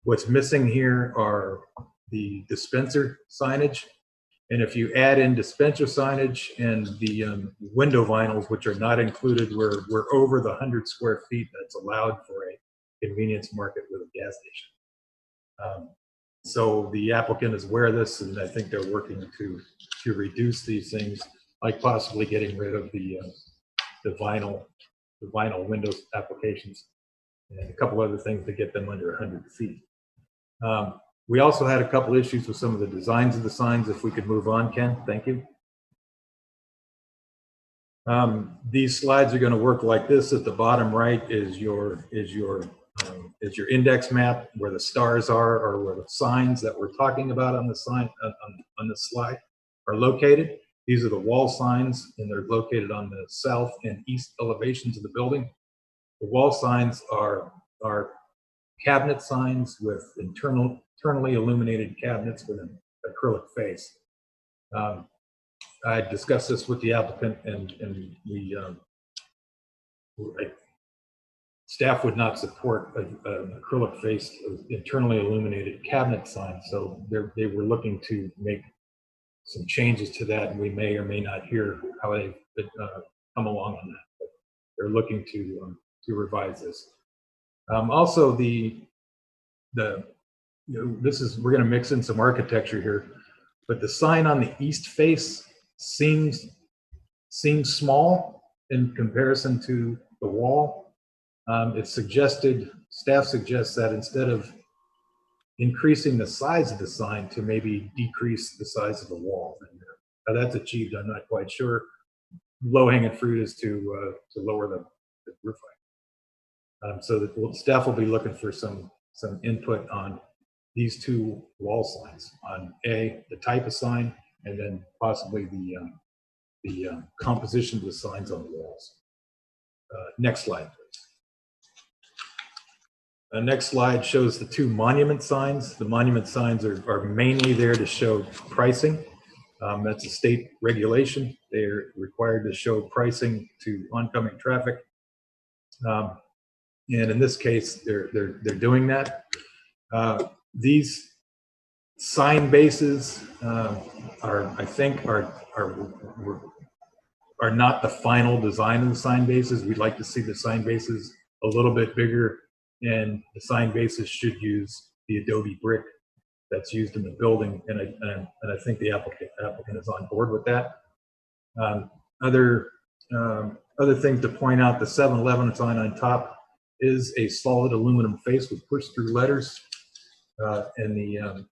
What's missing here are the dispenser signage. And if you add in dispenser signage and the window vinyls, which are not included, we're over the 100 square feet that's allowed for a convenience market with a gas station. So the applicant is aware of this, and I think they're working to reduce these things, like possibly getting rid of the vinyl windows applications, and a couple other things to get them under 100 feet. We also had a couple issues with some of the designs of the signs. If we could move on, Ken, thank you. These slides are going to work like this. At the bottom right is your index map, where the stars are, or where the signs that we're talking about on the sign on the slide are located. These are the wall signs, and they're located on the south and east elevations of the building. The wall signs are cabinet signs with internally illuminated cabinets with an acrylic face. I discussed this with the applicant, and staff would not support an acrylic faced internally illuminated cabinet sign. So they were looking to make some changes to that, and we may or may not hear how they've come along on that. But they're looking to revise this. Also, we're going to mix in some architecture here, but the sign on the east face seems small in comparison to the wall. Staff suggests that instead of increasing the size of the sign, to maybe decrease the size of the wall. And how that's achieved, I'm not quite sure. Low-hanging fruit is to lower the roof height. So the staff will be looking for some input on these two wall signs, on the type of sign, and then possibly the composition of the signs on the walls. Next slide, please. The next slide shows the two monument signs. The monument signs are mainly there to show pricing. That's a state regulation. They're required to show pricing to oncoming traffic. And in this case, they're doing that. These sign bases I think are not the final design of the sign bases. We'd like to see the sign bases a little bit bigger, and the sign bases should use the Adobe brick that's used in the building, and I think the applicant is on board with that. Other things to point out: the 7-Eleven sign on top is a solid aluminum face with push-through letters, and the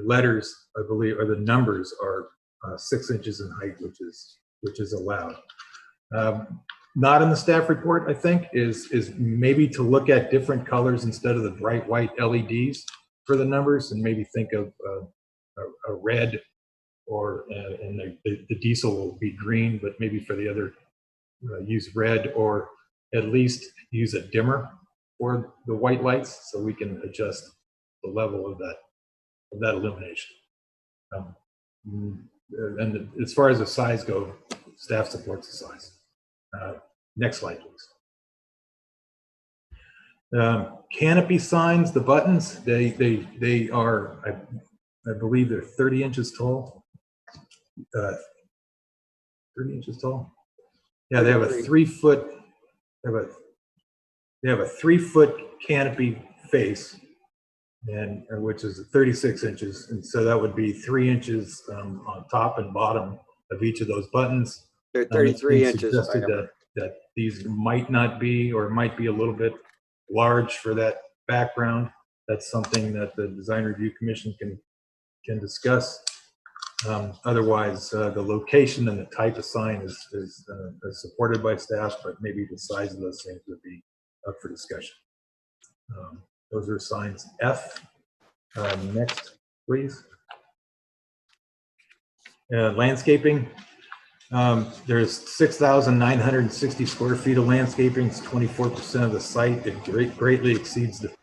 letters, I believe, or the numbers are 6 inches in height, which is allowed. Not in the staff report, I think, is maybe to look at different colors instead of the bright white LEDs for the numbers, and maybe think of a red, or and the diesel will be green, but maybe for the other use red, or at least use a dimmer for the white lights, so we can adjust the level of that illumination. And as far as the size go, staff supports the size. Next slide, please. Canopy signs, the buttons, they are, I believe they're 30 inches tall. 30 inches tall. Yeah, they have a 3-foot. They have a 3-foot canopy face, and which is 36 inches, and so that would be 3 inches on top and bottom of each of those buttons. They're 33 inches. That these might not be, or might be a little bit large for that background. That's something that the Design Review Commission can discuss. Otherwise, the location and the type of sign is supported by staff, but maybe the size of those things would be up for discussion. Those are signs F. Next, please. Landscaping. There's 6,960 square feet of landscaping. It's 24% of the site. It greatly exceeds the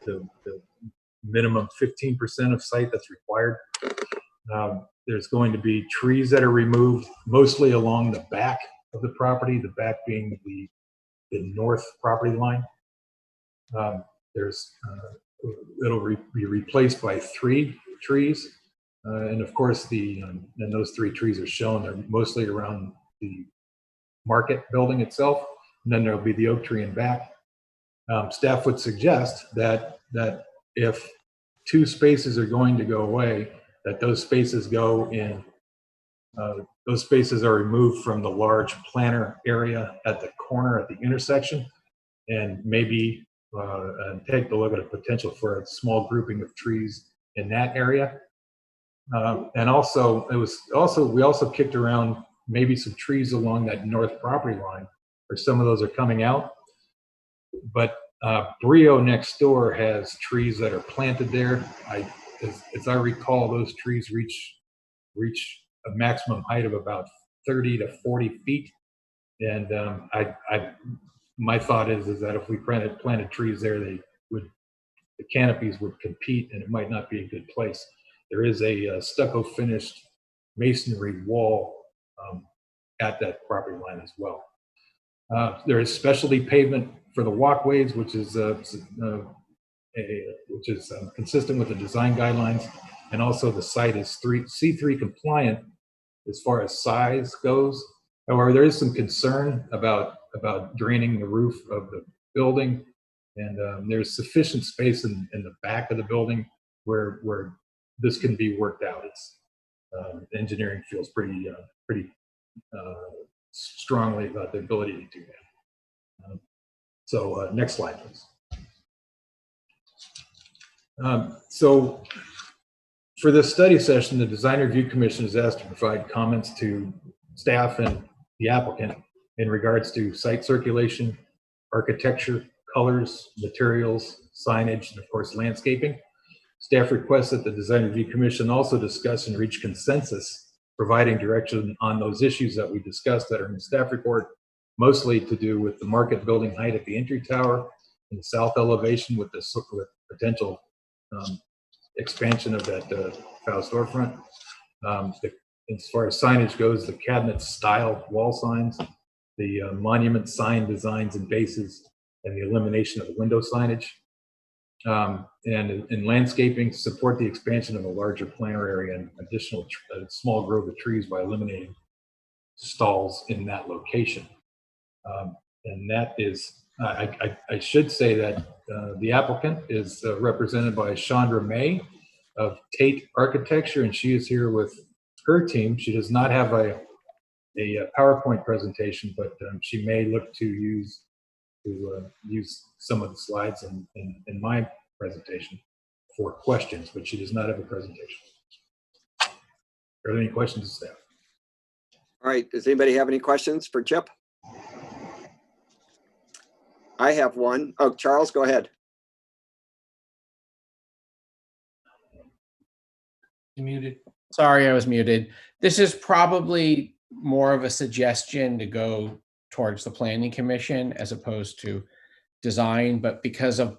minimum 15% of site that's required. There's going to be trees that are removed, mostly along the back of the property, the back being the north property line. It'll be replaced by 3 trees. And of course, and those 3 trees are shown. They're mostly around the market building itself, and then there'll be the oak tree in back. Staff would suggest that if 2 spaces are going to go away, that those spaces go in. Those spaces are removed from the large planter area at the corner at the intersection, and maybe take a look at a potential for a small grouping of trees in that area. And also, we also kicked around maybe some trees along that north property line, or some of those are coming out. But Brio next door has trees that are planted there. As I recall, those trees reach a maximum height of about 30 to 40 feet. And my thought is that if we planted trees there, the canopies would compete, and it might not be a good place. There is a stucco finished masonry wall at that property line as well. There is specialty pavement for the walkways, which is consistent with the design guidelines, and also the site is C3 compliant as far as size goes. However, there is some concern about draining the roof of the building, and there's sufficient space in the back of the building where this can be worked out. It's engineering feels pretty strongly about the ability to do that. So next slide, please. So for this study session, the Design Review Commission is asked to provide comments to staff and the applicant in regards to site circulation, architecture, colors, materials, signage, and of course, landscaping. Staff requests that the Design Review Commission also discuss and reach consensus, providing direction on those issues that we discussed that are in the staff report, mostly to do with the market building height at the entry tower and the south elevation with potential expansion of that Faust storefront. As far as signage goes, the cabinet style wall signs, the monument sign designs and bases, and the elimination of the window signage. And in landscaping, support the expansion of a larger planter area and additional small grove of trees by eliminating stalls in that location. And that is, I should say that the applicant is represented by Chandra May of Tate Architecture, and she is here with her team. She does not have a PowerPoint presentation, but she may look to use some of the slides in my presentation for questions, but she does not have a presentation. Are there any questions to staff? All right, does anybody have any questions for Chip? I have one. Oh, Charles, go ahead. You're muted. Sorry, I was muted. This is probably more of a suggestion to go towards the Planning Commission as opposed to design, but because of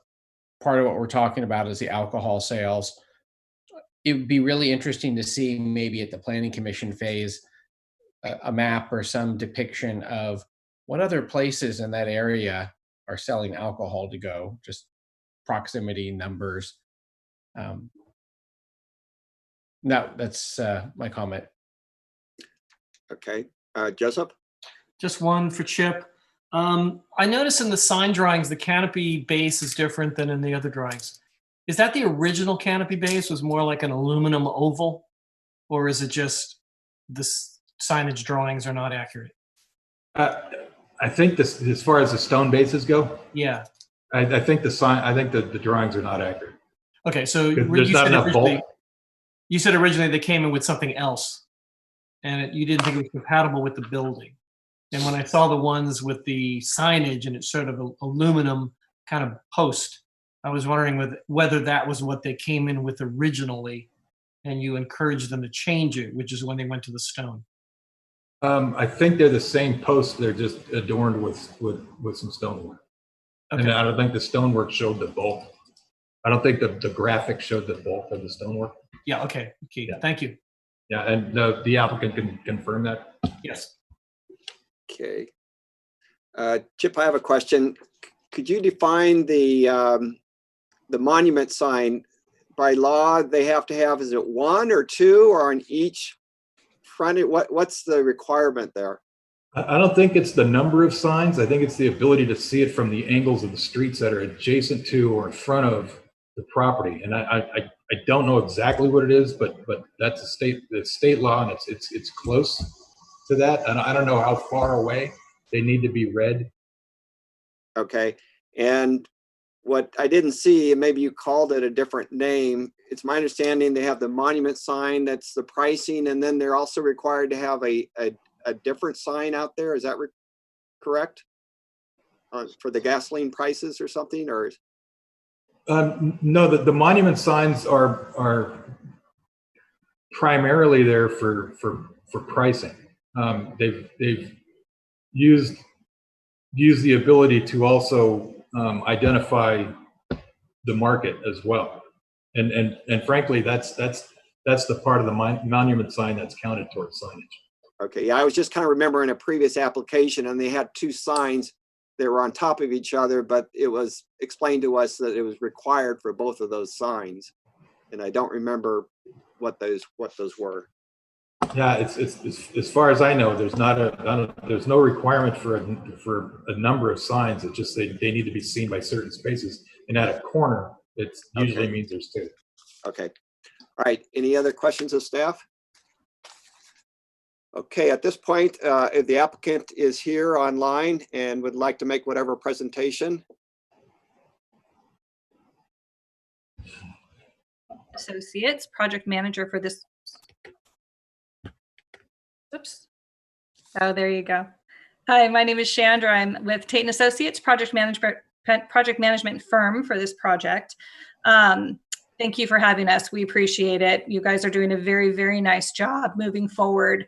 part of what we're talking about is the alcohol sales, it would be really interesting to see maybe at the Planning Commission phase a map or some depiction of what other places in that area are selling alcohol to go, just proximity numbers. No, that's my comment. Okay, Jessup? Just one for Chip. I noticed in the sign drawings, the canopy base is different than in the other drawings. Is that the original canopy base was more like an aluminum oval? Or is it just the signage drawings are not accurate? I think this, as far as the stone bases go, Yeah. I think the drawings are not accurate. Okay, so there's not enough bulk. You said originally they came in with something else, and you didn't think it was compatible with the building. And when I saw the ones with the signage and it's sort of aluminum kind of post, I was wondering whether that was what they came in with originally, and you encouraged them to change it, which is when they went to the stone. I think they're the same posts. They're just adorned with some stonework. Okay. And I don't think the stonework showed the bulk. I don't think the graphic showed the bulk of the stonework. Yeah. Okay. Yeah. Thank you. Yeah, and the applicant can confirm that. Yes. Okay. Chip, I have a question. Could you define the monument sign? By law, they have to have, is it one or two or on each front? What's the requirement there? I don't think it's the number of signs. I think it's the ability to see it from the angles of the streets that are adjacent to or in front of the property. And I don't know exactly what it is, but that's the state law, and it's close to that. And I don't know how far away they need to be read. Okay. And what I didn't see, and maybe you called it a different name, it's my understanding they have the monument sign, that's the pricing, and then they're also required to have a different sign out there. Is that correct? For the gasoline prices or something, or? No, the monument signs are primarily there for pricing. They've used the ability to also identify the market as well, and frankly, that's that's the part of the monument sign that's counted towards signage. Okay, yeah, I was just kind of remembering a previous application and they had two signs that were on top of each other, but it was explained to us that it was required for both of those signs. And I don't remember what those were. Yeah, it's as far as I know, there's there's no requirement for a number of signs. It's just they need to be seen by certain spaces. And at a corner, it usually means there's two. Okay. All right. Any other questions of staff? Okay, at this point, if the applicant is here online and would like to make whatever presentation. Associates, project manager for this. Oops. Oh, there you go. Hi, my name is Chandra. I'm with Tate & Associates, project management firm for this project. Thank you for having us. We appreciate it. You guys are doing a very, very nice job moving forward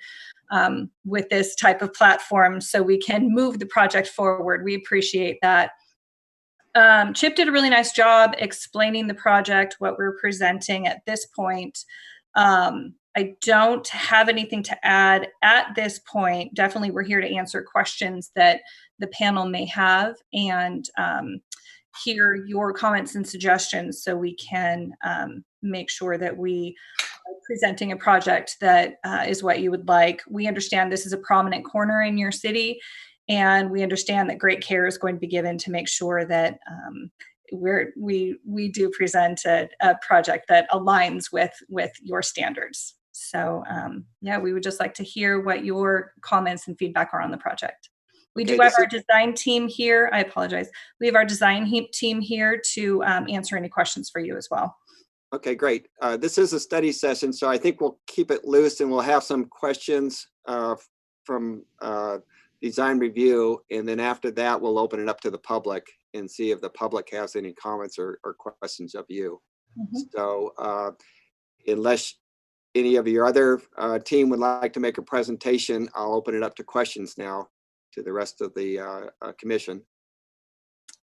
with this type of platform so we can move the project forward. We appreciate that. Chip did a really nice job explaining the project, what we're presenting at this point. I don't have anything to add at this point. Definitely, we're here to answer questions that the panel may have and hear your comments and suggestions so we can make sure that we are presenting a project that is what you would like. We understand this is a prominent corner in your city, and we understand that great care is going to be given to make sure that we do present a project that aligns with your standards. So yeah, we would just like to hear what your comments and feedback are on the project. We do have our design team here. I apologize. We have our design team here to answer any questions for you as well. Okay, great. This is a study session, so I think we'll keep it loose and we'll have some questions from design review. And then after that, we'll open it up to the public and see if the public has any comments or questions of you. Mm-hmm. So unless any of your other team would like to make a presentation, I'll open it up to questions now to the rest of the commission.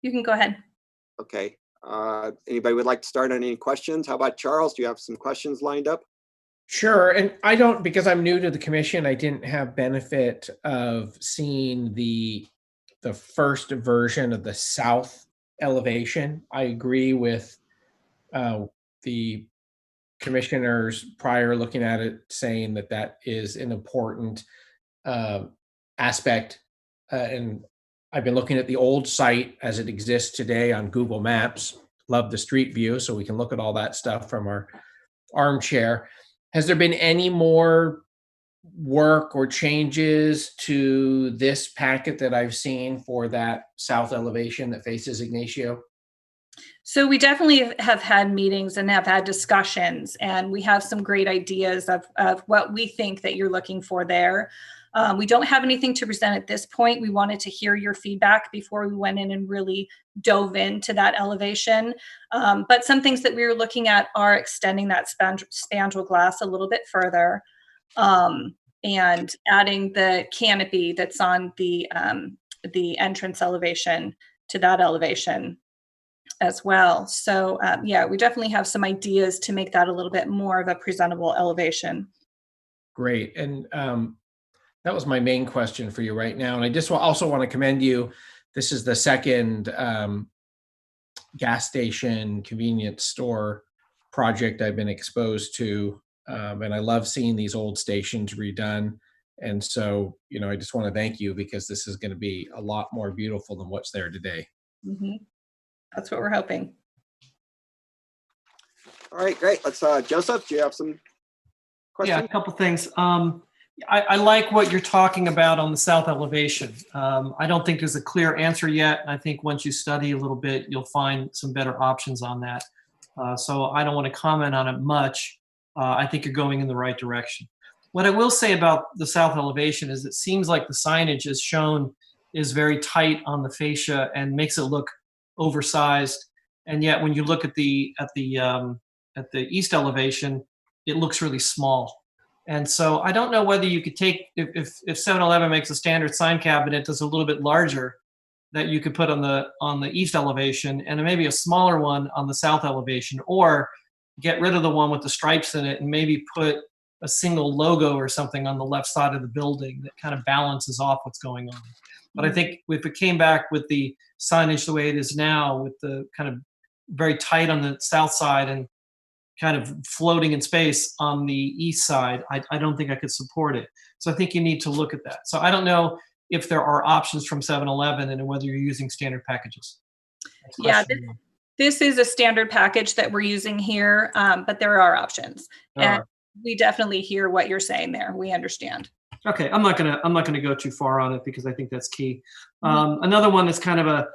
You can go ahead. Okay. Anybody would like to start on any questions? How about Charles? Do you have some questions lined up? Sure. And I don't, because I'm new to the commission, I didn't have benefit of seeing the first version of the south elevation. I agree with the commissioners prior looking at it, saying that that is an important aspect. And I've been looking at the old site as it exists today on Google Maps. Love the street view, so we can look at all that stuff from our armchair. Has there been any more work or changes to this packet that I've seen for that south elevation that faces Ignacio? So we definitely have had meetings and have had discussions, and we have some great ideas of what we think that you're looking for there. We don't have anything to present at this point. We wanted to hear your feedback before we went in and really dove into that elevation. But some things that we were looking at are extending that spandrel glass a little bit further and adding the canopy that's on the entrance elevation to that elevation as well. So yeah, we definitely have some ideas to make that a little bit more of a presentable elevation. Great. And that was my main question for you right now. And I just also want to commend you. This is the second gas station convenience store project I've been exposed to. And I love seeing these old stations redone. And so, you know, I just want to thank you because this is going to be a lot more beautiful than what's there today. Mm-hmm. That's what we're hoping. All right, great. Let's, Joseph, do you have some questions? Yeah, a couple things. I like what you're talking about on the south elevation. I don't think there's a clear answer yet. I think once you study a little bit, you'll find some better options on that. So I don't want to comment on it much. I think you're going in the right direction. What I will say about the south elevation is it seems like the signage as shown is very tight on the fascia and makes it look oversized. And yet when you look at the east elevation, it looks really small. And so I don't know whether you could take, if 7-Eleven makes a standard sign cabinet that's a little bit larger that you could put on the east elevation and maybe a smaller one on the south elevation, or get rid of the one with the stripes in it and maybe put a single logo or something on the left side of the building that kind of balances off what's going on. But I think if it came back with the signage the way it is now, with the kind of very tight on the south side and kind of floating in space on the east side, I don't think I could support it. So I think you need to look at that. So I don't know if there are options from 7-Eleven and whether you're using standard packages. Yeah, this is a standard package that we're using here, but there are options. And we definitely hear what you're saying there. We understand. Okay, I'm not gonna go too far on it because I think that's key. Another one that's kind of a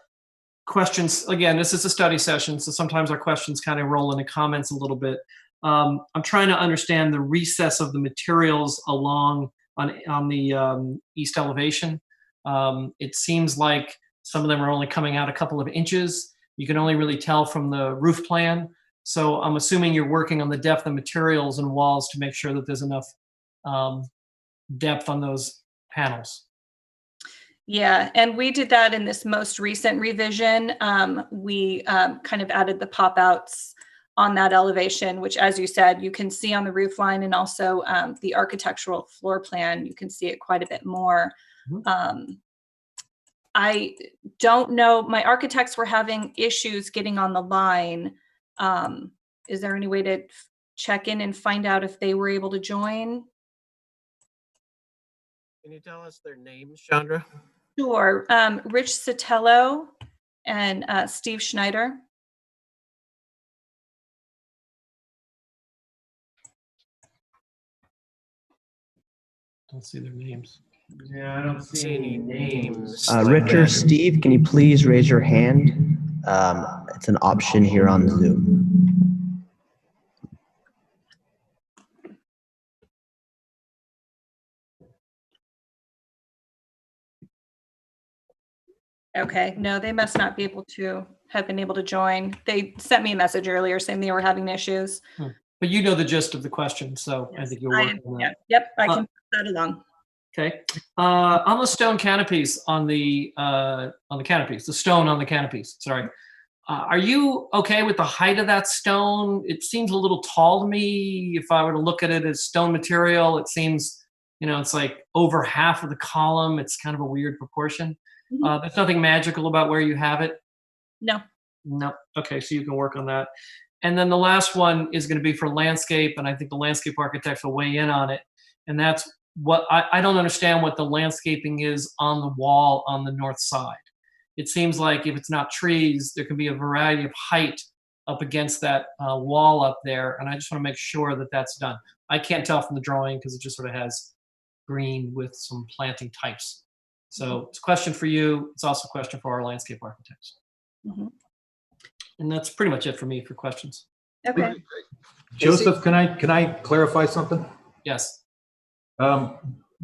questions. Again, this is a study session, so sometimes our questions kind of roll into comments a little bit. I'm trying to understand the recess of the materials along on the east elevation. It seems like some of them are only coming out a couple of inches. You can only really tell from the roof plan. So I'm assuming you're working on the depth of materials and walls to make sure that there's enough depth on those panels. Yeah, and we did that in this most recent revision. We kind of added the pop outs on that elevation, which, as you said, you can see on the roof line, and also the architectural floor plan, you can see it quite a bit more. I don't know, my architects were having issues getting on the line. Is there any way to check in and find out if they were able to join? Can you tell us their names, Chandra? Sure. Rich Sotelo and Steve Schneider. Don't see their names. Yeah, I don't see any names. Richard, Steve, can you please raise your hand? It's an option here on Zoom. Okay, no, they must not be able to have been able to join. They sent me a message earlier saying they were having issues. But you know the gist of the question, so I think you're working on that. Yep, I can pass that along. Okay. On the stone canopies, on the canopies, the stone on the canopies, sorry. Are you okay with the height of that stone? It seems a little tall to me. If I were to look at it as stone material, it seems, it's like over half of the column. It's kind of a weird proportion. There's nothing magical about where you have it? No. No. Okay, so you can work on that. And then the last one is going to be for landscape, and I think the landscape architects will weigh in on it. And that's what I don't understand what the landscaping is on the wall on the north side. It seems like if it's not trees, there can be a variety of height up against that wall up there, and I just want to make sure that that's done. I can't tell from the drawing because it just sort of has green with some planting types. So it's a question for you. It's also a question for our landscape architects. And that's pretty much it for me for questions. Okay. Joseph, can I clarify something? Yes.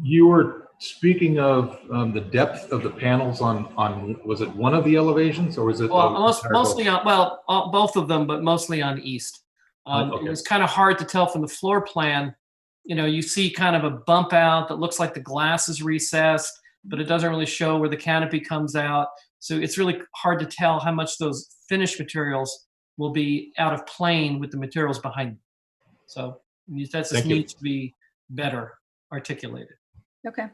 You were speaking of the depth of the panels on was it one of the elevations, or was it? Well, mostly on, both of them, but mostly on east. Okay. It was kind of hard to tell from the floor plan. You see kind of a bump out that looks like the glass is recessed, but it doesn't really show where the canopy comes out. So it's really hard to tell how much those finished materials will be out of plane with the materials behind them. So that just needs to be better articulated. Okay.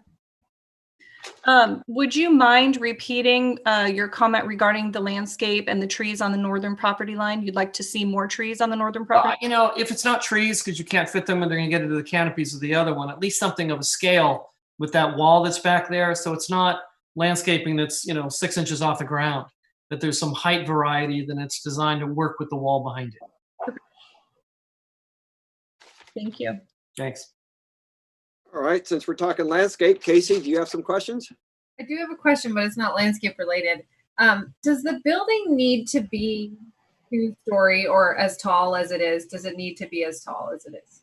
Would you mind repeating your comment regarding the landscape and the trees on the northern property line? You'd like to see more trees on the northern property? If it's not trees, because you can't fit them and they're going to get into the canopies of the other one, at least something of a scale with that wall that's back there. So it's not landscaping that's 6 inches off the ground, that there's some height variety, then it's designed to work with the wall behind it. Thank you. Thanks. All right, since we're talking landscape, Casey, do you have some questions? I do have a question, but it's not landscape related. Does the building need to be 2-story or as tall as it is? Does it need to be as tall as it is?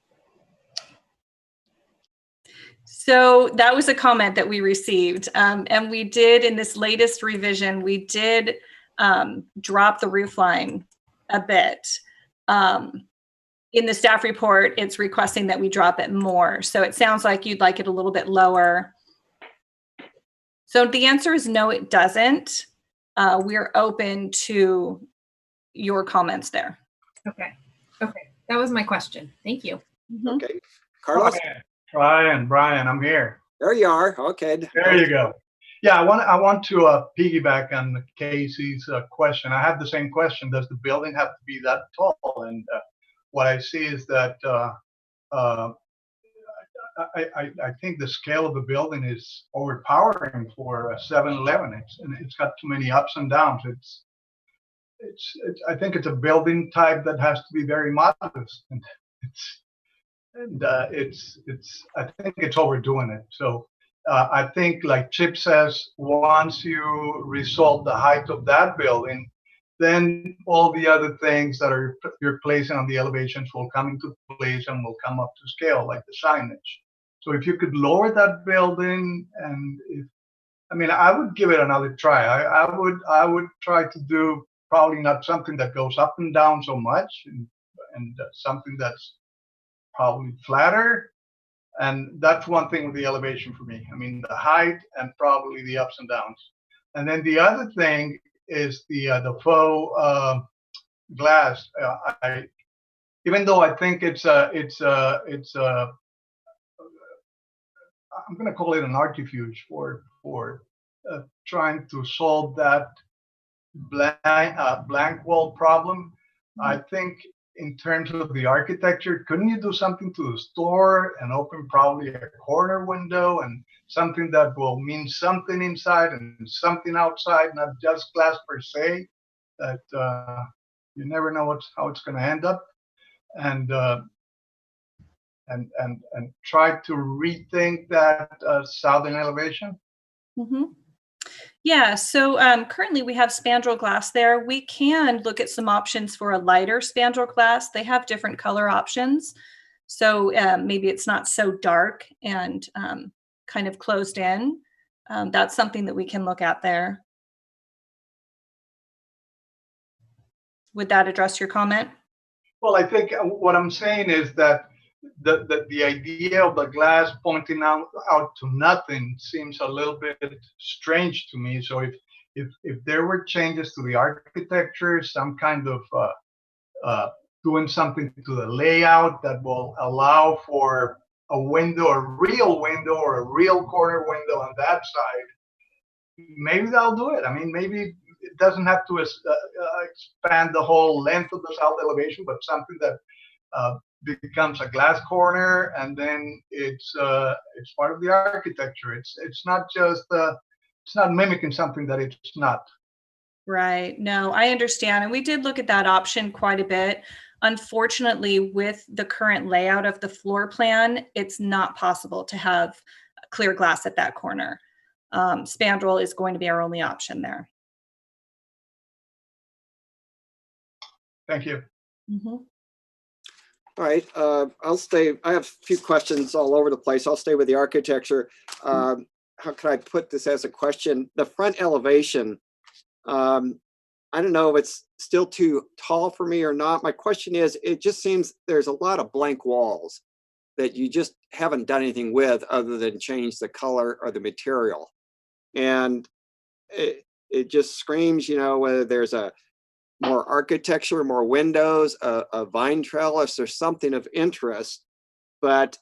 So that was a comment that we received. And we did, in this latest revision, we did drop the roof line a bit. In the staff report, it's requesting that we drop it more. So it sounds like you'd like it a little bit lower. So the answer is no, it doesn't. We're open to your comments there. Okay. Okay. That was my question. Thank you. Okay. Carlos? Brian, I'm here. There you are. Okay. There you go. Yeah, I want to piggyback on Casey's question. I have the same question. Does the building have to be that tall? And what I see is that I think the scale of the building is overpowering for a 7-Eleven. It's got too many ups and downs. I think it's a building type that has to be very modest, and I think it's overdoing it. So I think, like Chip says, once you resolve the height of that building, then all the other things that you're placing on the elevations will come into place and will come up to scale, like the signage. So if you could lower that building, I would give it another try. I would try to do probably not something that goes up and down so much, and something that's probably flatter. And that's one thing with the elevation for me. I mean, the height and probably the ups and downs. And then the other thing is the faux glass. Even though I think it's I'm going to call it an artifice for trying to solve that blank wall problem. I think in terms of the architecture, couldn't you do something to the store and open probably a corner window and something that will mean something inside and something outside, not just glass per se, that you never know how it's going to end up, and try to rethink that southern elevation? Yeah, so currently we have spandrel glass there. We can look at some options for a lighter spandrel glass. They have different color options. So maybe it's not so dark and kind of closed in. That's something that we can look at there. Would that address your comment? Well, I think what I'm saying is that the idea of the glass pointing out to nothing seems a little bit strange to me. So if there were changes to the architecture, some kind of doing something to the layout that will allow for a window, a real window or a real corner window on that side, maybe they'll do it. I mean, maybe it doesn't have to expand the whole length of the south elevation, but something that becomes a glass corner, and then it's part of the architecture. It's not just it's not mimicking something that it's not. Right. No, I understand. And we did look at that option quite a bit. Unfortunately, with the current layout of the floor plan, it's not possible to have clear glass at that corner. Spandrel is going to be our only option there. Thank you. All right, I'll stay. I have a few questions all over the place. I'll stay with the architecture. How can I put this as a question? The front elevation, I don't know if it's still too tall for me or not. My question is, it just seems there's a lot of blank walls that you just haven't done anything with other than change the color or the material. And it just screams, whether there's a more architecture, more windows, a vine trellis, or something of interest, but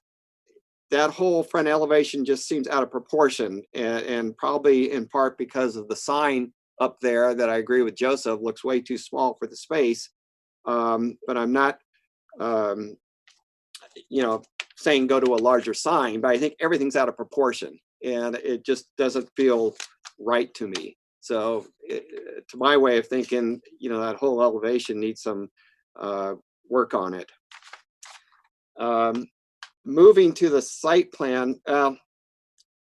that whole front elevation just seems out of proportion, and probably in part because of the sign up there that I agree with Joseph, looks way too small for the space. But I'm not, saying go to a larger sign, but I think everything's out of proportion, and it just doesn't feel right to me. So to my way of thinking, that whole elevation needs some work on it. Moving to the site plan, I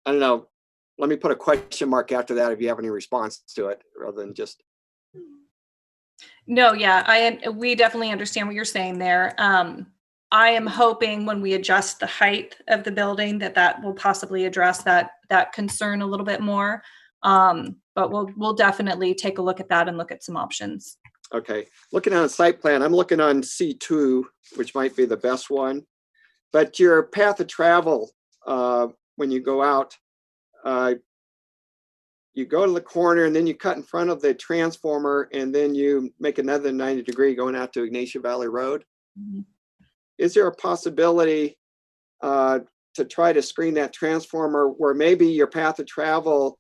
don't know, let me put a question mark after that if you have any response to it, rather than just. No, yeah, we definitely understand what you're saying there. I am hoping when we adjust the height of the building that will possibly address that concern a little bit more. But we'll definitely take a look at that and look at some options. Okay, looking at a site plan, I'm looking on C2, which might be the best one. But your path of travel, when you go out, you go to the corner and then you cut in front of the transformer, and then you make another 90-degree going out to Ignacia Valley Road. is there a possibility to try to screen that transformer where maybe your path of travel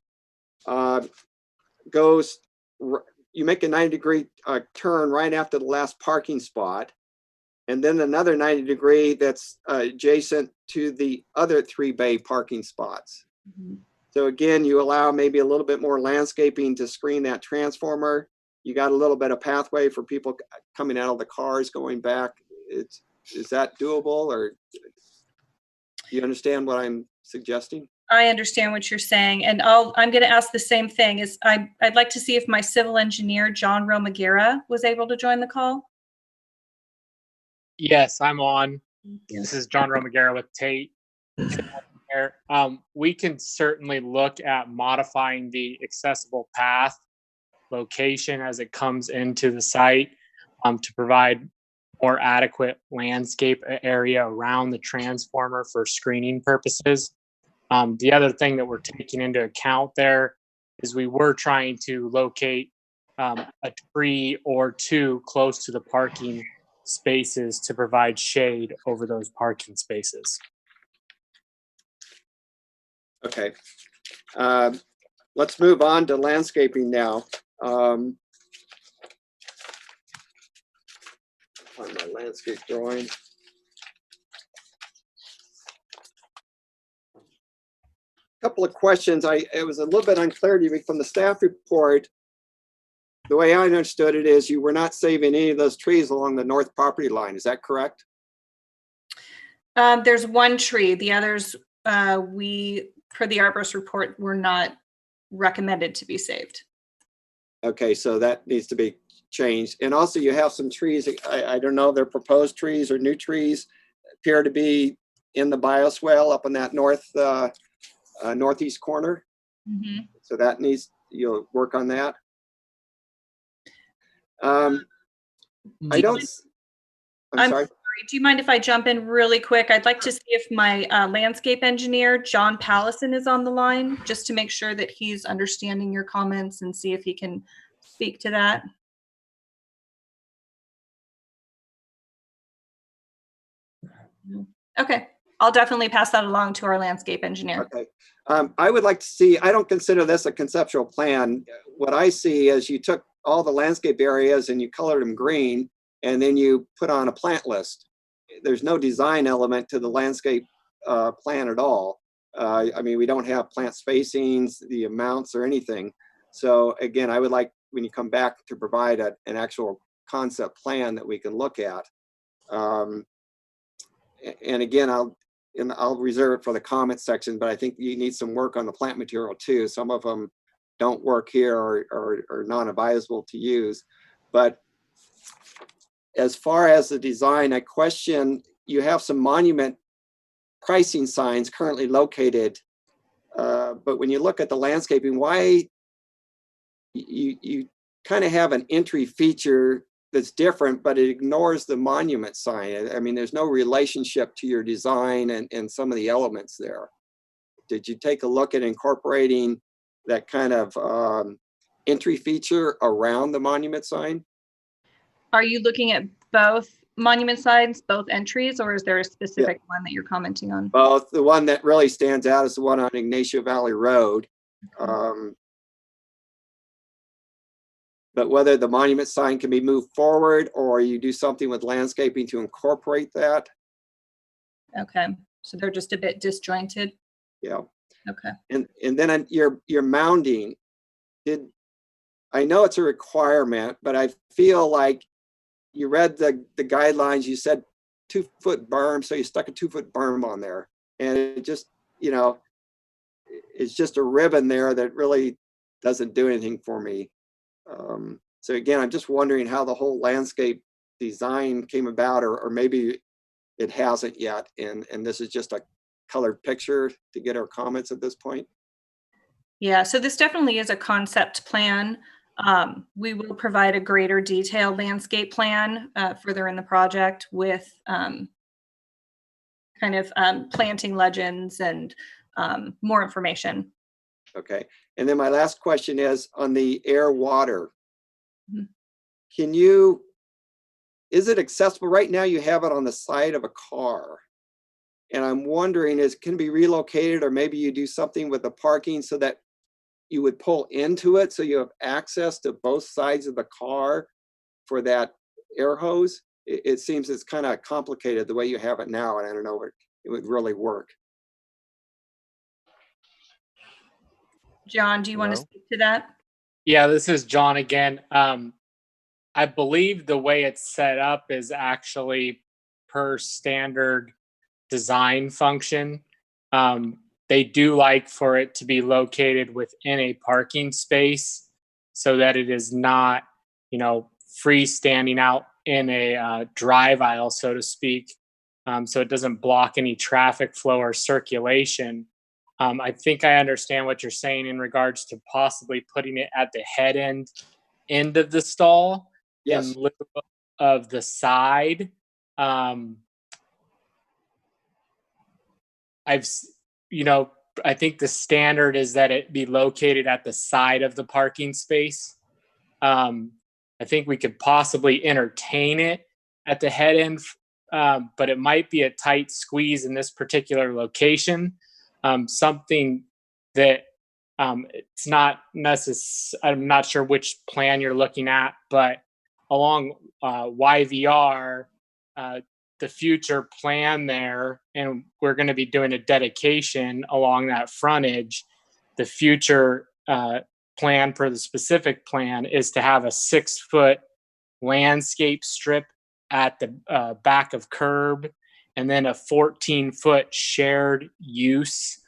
goes, you make a 90-degree turn right after the last parking spot, and then another 90-degree that's adjacent to the other 3 bay parking spots. So again, you allow maybe a little bit more landscaping to screen that transformer. You got a little bit of pathway for people coming out of the cars going back. Is that doable, or do you understand what I'm suggesting? I understand what you're saying, and I'm going to ask the same thing. I'd like to see if my civil engineer, John Romagera, was able to join the call. Yes, I'm on. This is John Romagera with Tate. We can certainly look at modifying the accessible path location as it comes into the site to provide more adequate landscape area around the transformer for screening purposes. The other thing that we're taking into account there is we were trying to locate a tree or 2 close to the parking spaces to provide shade over those parking spaces. Okay. Let's move on to landscaping now. On my landscape drawing. Couple of questions. It was a little bit unclear to me from the staff report. The way I understood it is you were not saving any of those trees along the north property line. Is that correct? There's 1 tree. The others, per the arborist report, were not recommended to be saved. Okay, so that needs to be changed. And also you have some trees, I don't know if they're proposed trees or new trees, appear to be in the bioswale up in that northeast corner. Mm-hmm. So that needs, you'll work on that. I'm sorry. Do you mind if I jump in really quick? I'd like to see if my landscape engineer, John Pallison, is on the line, just to make sure that he's understanding your comments and see if he can speak to that. Okay, I'll definitely pass that along to our landscape engineer. Okay. I would like to see, I don't consider this a conceptual plan. What I see is you took all the landscape areas and you colored them green, and then you put on a plant list. There's no design element to the landscape plan at all. I mean, we don't have plant spacings, the amounts or anything. So again, I would like, when you come back, to provide an actual concept plan that we can look at. And again, I'll reserve it for the comment section, but I think you need some work on the plant material too. Some of them don't work here or are non-advisable to use. But as far as the design, I question, you have some monument pricing signs currently located. But when you look at the landscaping, why you kind of have an entry feature that's different, but it ignores the monument sign. I mean, there's no relationship to your design and some of the elements there. Did you take a look at incorporating that kind of entry feature around the monument sign? Are you looking at both monument signs, both entries, or is there a specific one that you're commenting on? Both. The one that really stands out is the one on Ignacio Valley Road. But whether the monument sign can be moved forward or you do something with landscaping to incorporate that. Okay, so they're just a bit disjointed. Yeah. Okay. And then your mounding, I know it's a requirement, but I feel like you read the guidelines, you said 2-foot berm, so you stuck a 2-foot berm on there. And it just, you know, it's just a ribbon there that really doesn't do anything for me. So again, I'm just wondering how the whole landscape design came about, or maybe it hasn't yet. And this is just a colored picture to get our comments at this point. Yeah, so this definitely is a concept plan. We will provide a greater detailed landscape plan further in the project with kind of planting legends and more information. Okay. And then my last question is on the air water. Mm-hmm. Can you is it accessible? Right now you have it on the side of a car. And I'm wondering, can it be relocated, or maybe you do something with the parking so that you would pull into it so you have access to both sides of the car for that air hose? It seems it's kind of complicated the way you have it now, and I don't know if it would really work. John, do you want to Hello? speak to that? Yeah, this is John again. I believe the way it's set up is actually per standard design function. They do like for it to be located within a parking space so that it is not, freestanding out in a drive aisle, so to speak. So it doesn't block any traffic flow or circulation. I think I understand what you're saying in regards to possibly putting it at the end of the stall in lieu of the side. I think the standard is that it be located at the side of the parking space. I think we could possibly entertain it at the head end, but it might be a tight squeeze in this particular location. Something that it's not necessary. I'm not sure which plan you're looking at, but along YVR, the future plan there, and we're going to be doing a dedication along that frontage. The future plan for the specific plan is to have a 6-foot landscape strip at the back of curb, and then a 14-foot shared use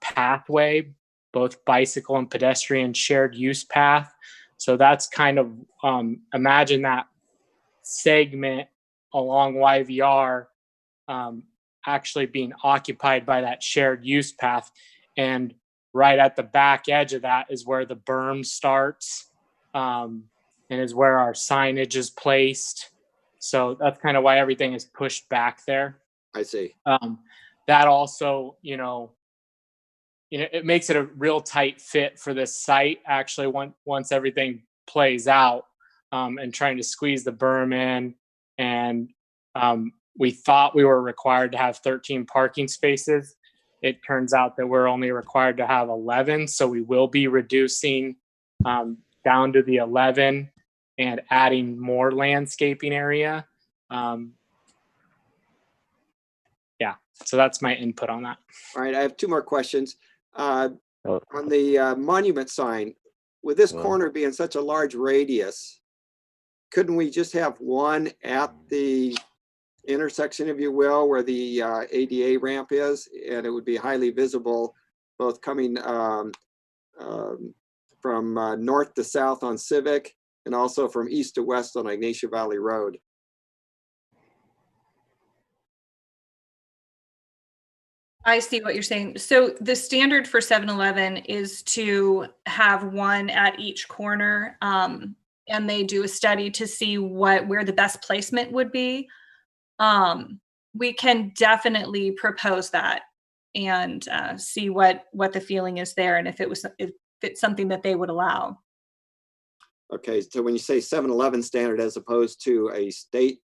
pathway, both bicycle and pedestrian shared use path. So that's kind of, imagine that segment along YVR actually being occupied by that shared use path. And right at the back edge of that is where the berm starts, and is where our signage is placed. So that's kind of why everything is pushed back there. I see. That also, it makes it a real tight fit for this site. Actually, once everything plays out, and trying to squeeze the berm in, and we thought we were required to have 13 parking spaces. It turns out that we're only required to have 11, so we will be reducing down to the 11 and adding more landscaping area. Yeah, so that's my input on that. All right, I have two more questions. On the monument sign, with this corner being such a large radius, couldn't we just have one at the intersection, if you will, where the ADA ramp is, and it would be highly visible, both coming from north to south on Civic, and also from east to west on Ignacia Valley Road? I see what you're saying. So the standard for 7-Eleven is to have one at each corner, and they do a study to see where the best placement would be. We can definitely propose that and see what the feeling is there, and if it's something that they would allow. Okay, so when you say 7-Eleven standard as opposed to a state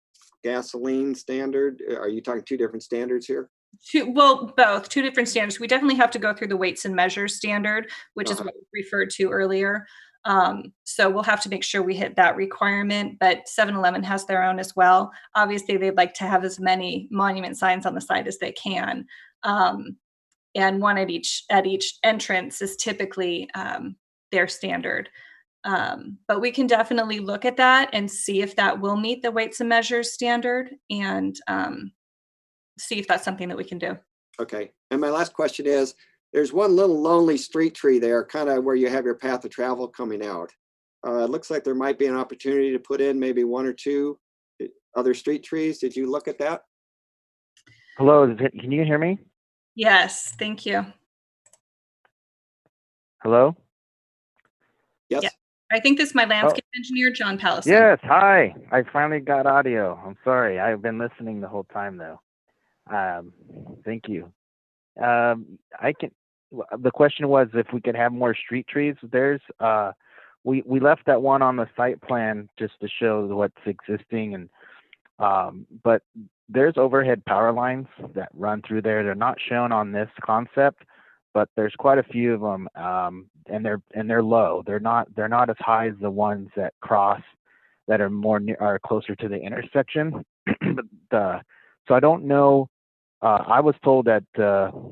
gasoline standard, are you talking two different standards here? Both, two different standards. We definitely have to go through the weights and measures standard, which is what we referred to earlier. So we'll have to make sure we hit that requirement, but 7-Eleven has their own as well. Obviously, they'd like to have as many monument signs on the side as they can. And one at each entrance is typically their standard. But we can definitely look at that and see if that will meet the weights and measures standard, and see if that's something that we can do. Okay, and my last question is, there's one little lonely street tree there, kind of where you have your path of travel coming out. It looks like there might be an opportunity to put in maybe one or two other street trees. Did you look at that? Hello, can you hear me? Yes, thank you. Hello? Yes. Yeah. I think this is my landscape engineer, John Pallison. Yes, hi. I finally got audio. I'm sorry. I've been listening the whole time though. Thank you. The question was if we could have more street trees. We left that one on the site plan just to show what's existing, and But there's overhead power lines that run through there. They're not shown on this concept, but there's quite a few of them, and they're low. They're not as high as the ones that cross, that are are closer to the intersection. So I don't know. I was told that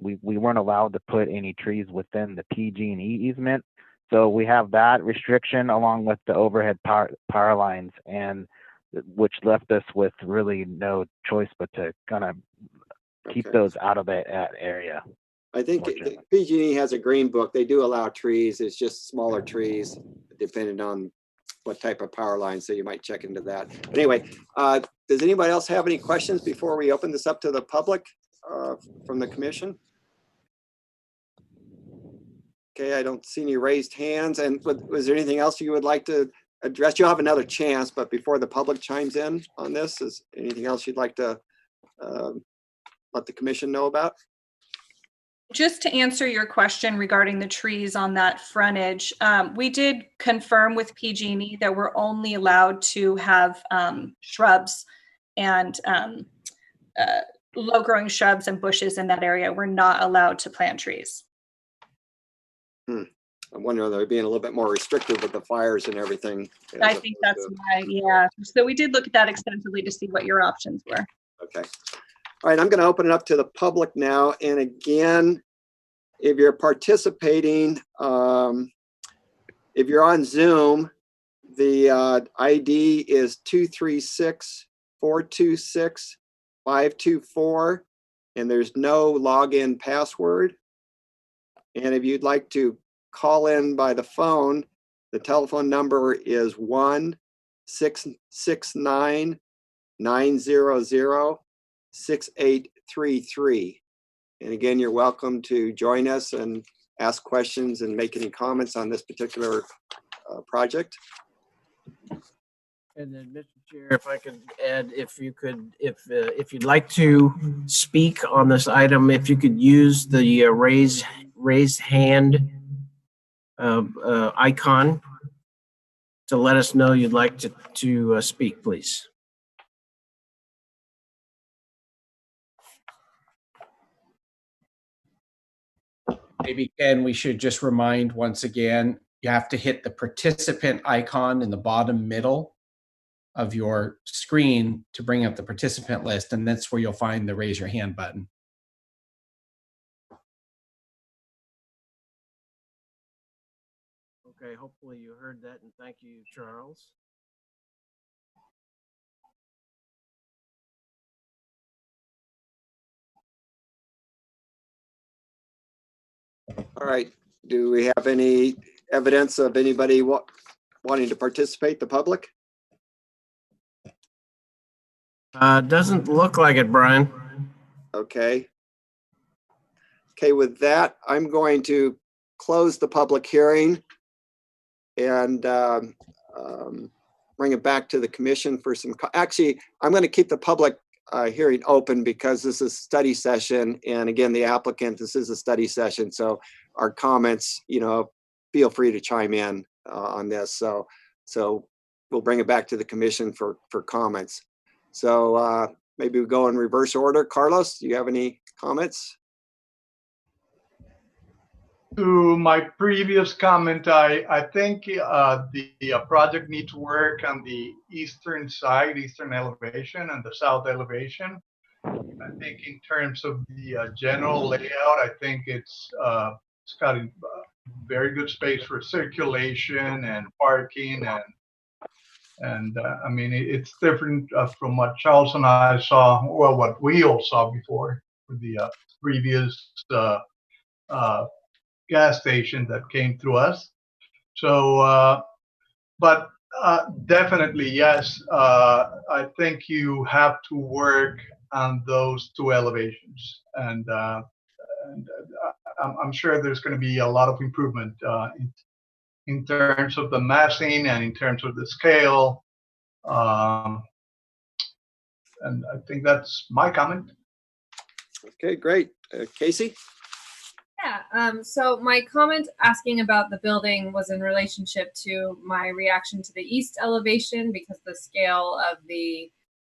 we weren't allowed to put any trees within the PG&E easement. So we have that restriction along with the overhead power lines, and which left us with really no choice but to kind of keep those out of that area. I think PG&E has a green book. They do allow trees. It's just smaller trees, depending on what type of power line. So you might check into that. But anyway, does anybody else have any questions before we open this up to the public from the commission? Okay, I don't see any raised hands. And was there anything else you would like to address? You'll have another chance, but before the public chimes in on this, is anything else you'd like to let the commission know about? Just to answer your question regarding the trees on that frontage, we did confirm with PG&E that we're only allowed to have shrubs and low-growing shrubs and bushes in that area. We're not allowed to plant trees. I'm wondering they're being a little bit more restrictive with the fires and everything. I think that's why, yeah. So we did look at that extensively to see what your options were. Okay. All right, I'm going to open it up to the public now. And again, if you're participating, if you're on Zoom, the ID is 236-426-524, and there's no login password. And if you'd like to call in by the phone, the telephone number is 1-669-900-6833. And again, you're welcome to join us and ask questions and make any comments on this particular project. And then, Mr. Chair, if I could add, if you'd like to speak on this item, if you could use the raised hand icon to let us know you'd like to speak, please. Maybe, Ken, we should just remind once again, you have to hit the participant icon in the bottom middle of your screen to bring up the participant list, and that's where you'll find the raise your hand button. Okay, hopefully you heard that, and thank you, Charles. All right. Do we have any evidence of anybody wanting to participate, the public? Doesn't look like it, Brian. Okay. Okay, with that, I'm going to close the public hearing and bring it back to the commission for some, actually, I'm going to keep the public hearing open because this is a study session. And again, the applicant, this is a study session. So our comments, feel free to chime in on this. So we'll bring it back to the commission for comments. So maybe we go in reverse order. Carlos, do you have any comments? To my previous comment, I think the project needs work on the eastern side, eastern elevation, and the south elevation. I think in terms of the general layout, I think it's got a very good space for circulation and parking, and I mean it's different from what Charles and I saw, well, what we all saw before with the previous gas station that came through us. So, but definitely, yes, I think you have to work on those two elevations. And I'm sure there's going to be a lot of improvement in terms of the massing and in terms of the scale. And I think that's my comment. Okay, great. Casey? Yeah, so my comment asking about the building was in relationship to my reaction to the east elevation because the scale of the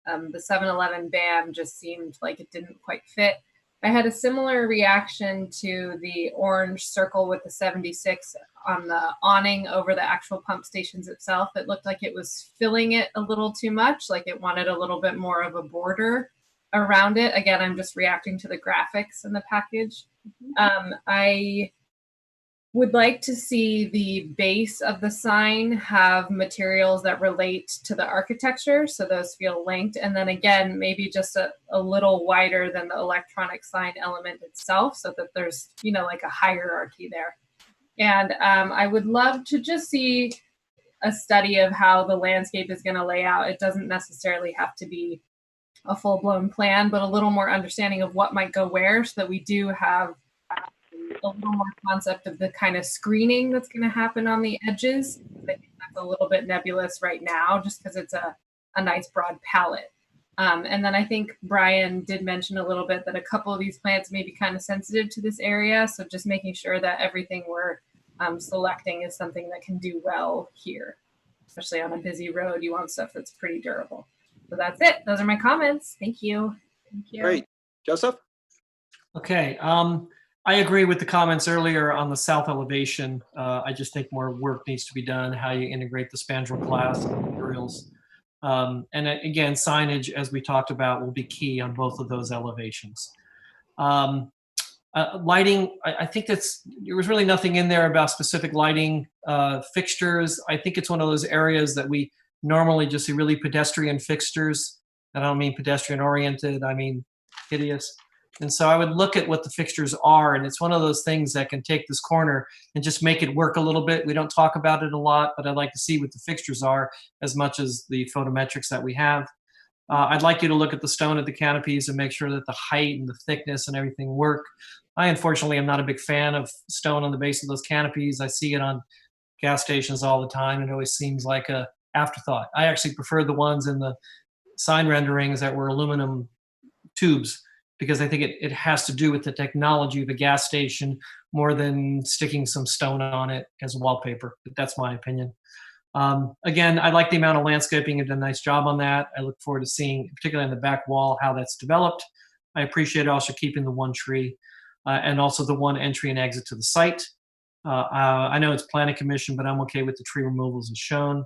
the 7-Eleven band just seemed like it didn't quite fit. I had a similar reaction to the orange circle with the 76 on the awning over the actual pump stations itself. It looked like it was filling it a little too much, like it wanted a little bit more of a border around it. Again, I'm just reacting to the graphics in the package. I would like to see the base of the sign have materials that relate to the architecture, so those feel linked. And then again, maybe just a little wider than the electronic sign element itself, so that there's, you know, like a hierarchy there. And I would love to just see a study of how the landscape is going to lay out. It doesn't necessarily have to be a full-blown plan, but a little more understanding of what might go where, so that we do have a little more concept of the kind of screening that's going to happen on the edges. I think that's a little bit nebulous right now, just because it's a nice broad palette. And then I think Brian did mention a little bit that a couple of these plants may be kind of sensitive to this area. So just making sure that everything we're selecting is something that can do well here, especially on a busy road. You want stuff that's pretty durable. So that's it. Those are my comments. Thank you. Thank you. Great. Joseph? Okay. I agree with the comments earlier on the south elevation. I just think more work needs to be done, how you integrate the spandrel glass materials. And again, signage, as we talked about, will be key on both of those elevations. Lighting, I think there was really nothing in there about specific lighting fixtures. I think it's one of those areas that we normally just see really pedestrian fixtures. And I don't mean pedestrian oriented, I mean hideous. And so I would look at what the fixtures are, and it's one of those things that can take this corner and just make it work a little bit. We don't talk about it a lot, but I'd like to see what the fixtures are as much as the photometrics that we have. I'd like you to look at the stone at the canopies and make sure that the height and the thickness and everything work. I unfortunately am not a big fan of stone on the base of those canopies. I see it on gas stations all the time. It always seems like a afterthought. I actually prefer the ones in the sign renderings that were aluminum tubes, because I think it has to do with the technology of the gas station more than sticking some stone on it as wallpaper. But that's my opinion. Again, I like the amount of landscaping. You've done a nice job on that. I look forward to seeing, particularly on the back wall, how that's developed. I appreciate also keeping the one tree and also the one entry and exit to the site. I know it's planning commission, but I'm okay with the tree removals as shown.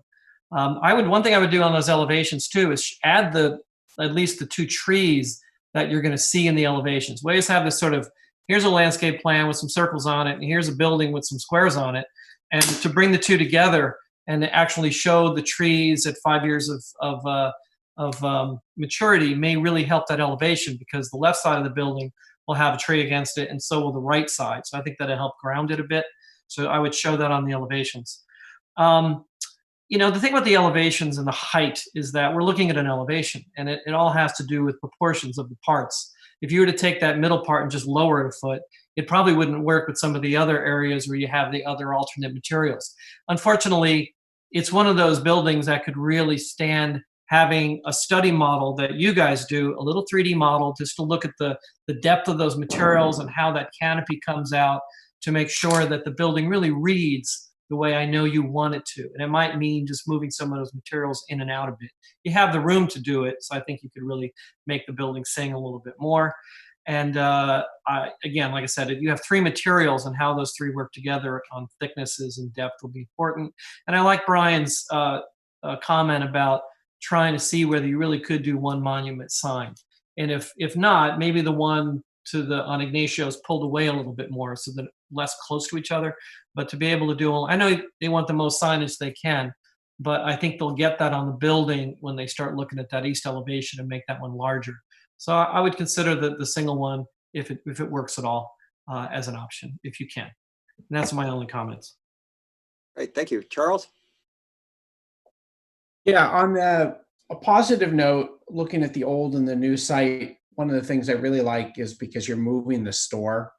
One thing I would do on those elevations too is add at least the 2 trees that you're going to see in the elevations. We always have this sort of, here's a landscape plan with some circles on it, and here's a building with some squares on it. And to bring the 2 together and to actually show the trees at 5 years of maturity may really help that elevation, because the left side of the building will have a tree against it, and so will the right side. So I think that'll help ground it a bit. So I would show that on the elevations. You know, the thing about the elevations and the height is that we're looking at an elevation, and it all has to do with proportions of the parts. If you were to take that middle part and just lower it a foot, it probably wouldn't work with some of the other areas where you have the other alternate materials. Unfortunately, it's one of those buildings that could really stand having a study model that you guys do, a little 3D model, just to look at the depth of those materials and how that canopy comes out, to make sure that the building really reads the way I know you want it to. And it might mean just moving some of those materials in and out a bit. You have the room to do it, so I think you could really make the building sing a little bit more. And again, like I said, you have 3 materials, and how those 3 work together on thicknesses and depth will be important. And I like Brian's comment about trying to see whether you really could do one monument sign. And if not, maybe the one on Ignacio is pulled away a little bit more, so that less close to each other. But to be able to do, I know they want the most signage they can, but I think they'll get that on the building when they start looking at that east elevation and make that one larger. So I would consider the single one, if it works at all, as an option, if you can. And that's my only comments. Great, thank you. Charles? Yeah, on a positive note, looking at the old and the new site, one of the things I really like is because you're moving the store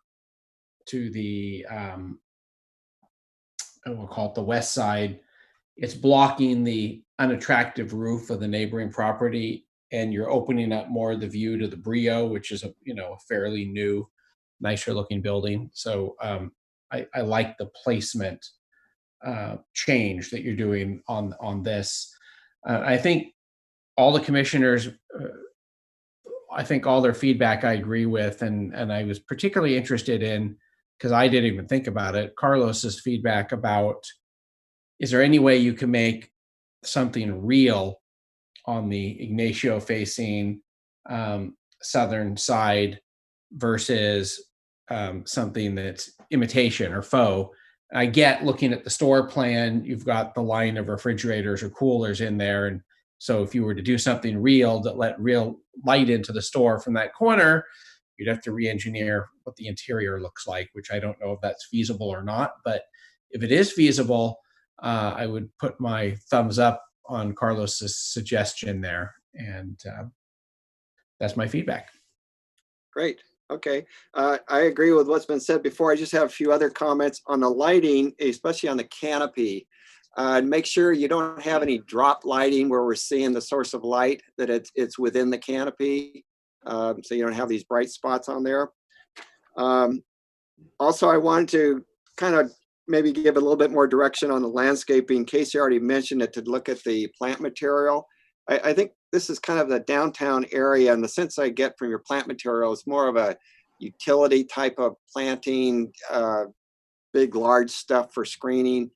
to the, we'll call it the west side. It's blocking the unattractive roof of the neighboring property, and you're opening up more of the view to the Brio, which is a fairly new, nicer looking building. So I like the placement change that you're doing on this. I think all the commissioners, I think all their feedback I agree with, and I was particularly interested in, because I didn't even think about it, Carlos's feedback about, is there any way you can make something real on the Ignacio facing southern side versus something that's imitation or faux. I get, looking at the store plan, you've got the line of refrigerators or coolers in there. And so if you were to do something real that let real light into the store from that corner, you'd have to re-engineer what the interior looks like, which I don't know if that's feasible or not. But if it is feasible, I would put my thumbs up on Carlos's suggestion there. And that's my feedback. Great. Okay. I agree with what's been said before. I just have a few other comments on the lighting, especially on the canopy. Make sure you don't have any drop lighting where we're seeing the source of light, that it's within the canopy. So you don't have these bright spots on there. Also, I wanted to kind of maybe give a little bit more direction on the landscaping. Casey already mentioned it, to look at the plant material. I think this is kind of the downtown area, and the sense I get from your plant material is more of a utility type of planting, big, large stuff for screening.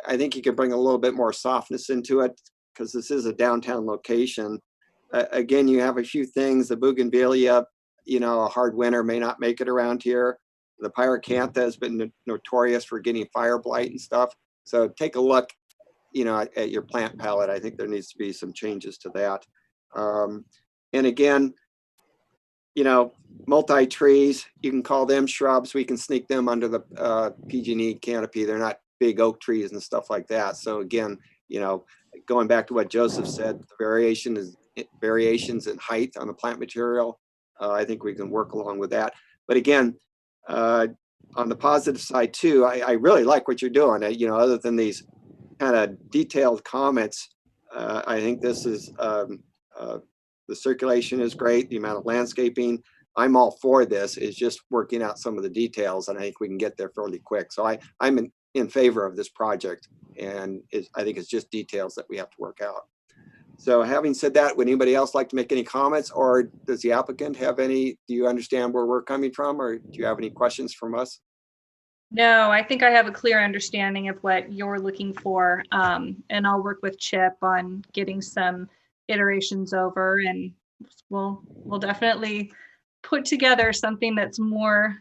I think you could bring a little bit more softness into it, because this is a downtown location. Again, you have a few things. The bougainvillea, you know, a hard winter may not make it around here. The pyracantha has been notorious for getting fire blight and stuff. So take a look, you know, at your plant palette. I think there needs to be some changes to that. And again, you know, multi-trees, you can call them shrubs. We can sneak them under the PG&E canopy. They're not big oak trees and stuff like that. So again, you know, going back to what Joseph said, the variations in height on the plant material. I think we can work along with that. But again, on the positive side too, I really like what you're doing. You know, other than these kind of detailed comments, I think this is, the circulation is great, the amount of landscaping. I'm all for this. It's just working out some of the details, and I think we can get there fairly quick. So I'm in favor of this project, and I think it's just details that we have to work out. So having said that, would anybody else like to make any comments, or does the applicant have any? Do you understand where we're coming from, or do you have any questions from us? No, I think I have a clear understanding of what you're looking for, and I'll work with Chip on getting some iterations over, and we'll definitely put together something that's more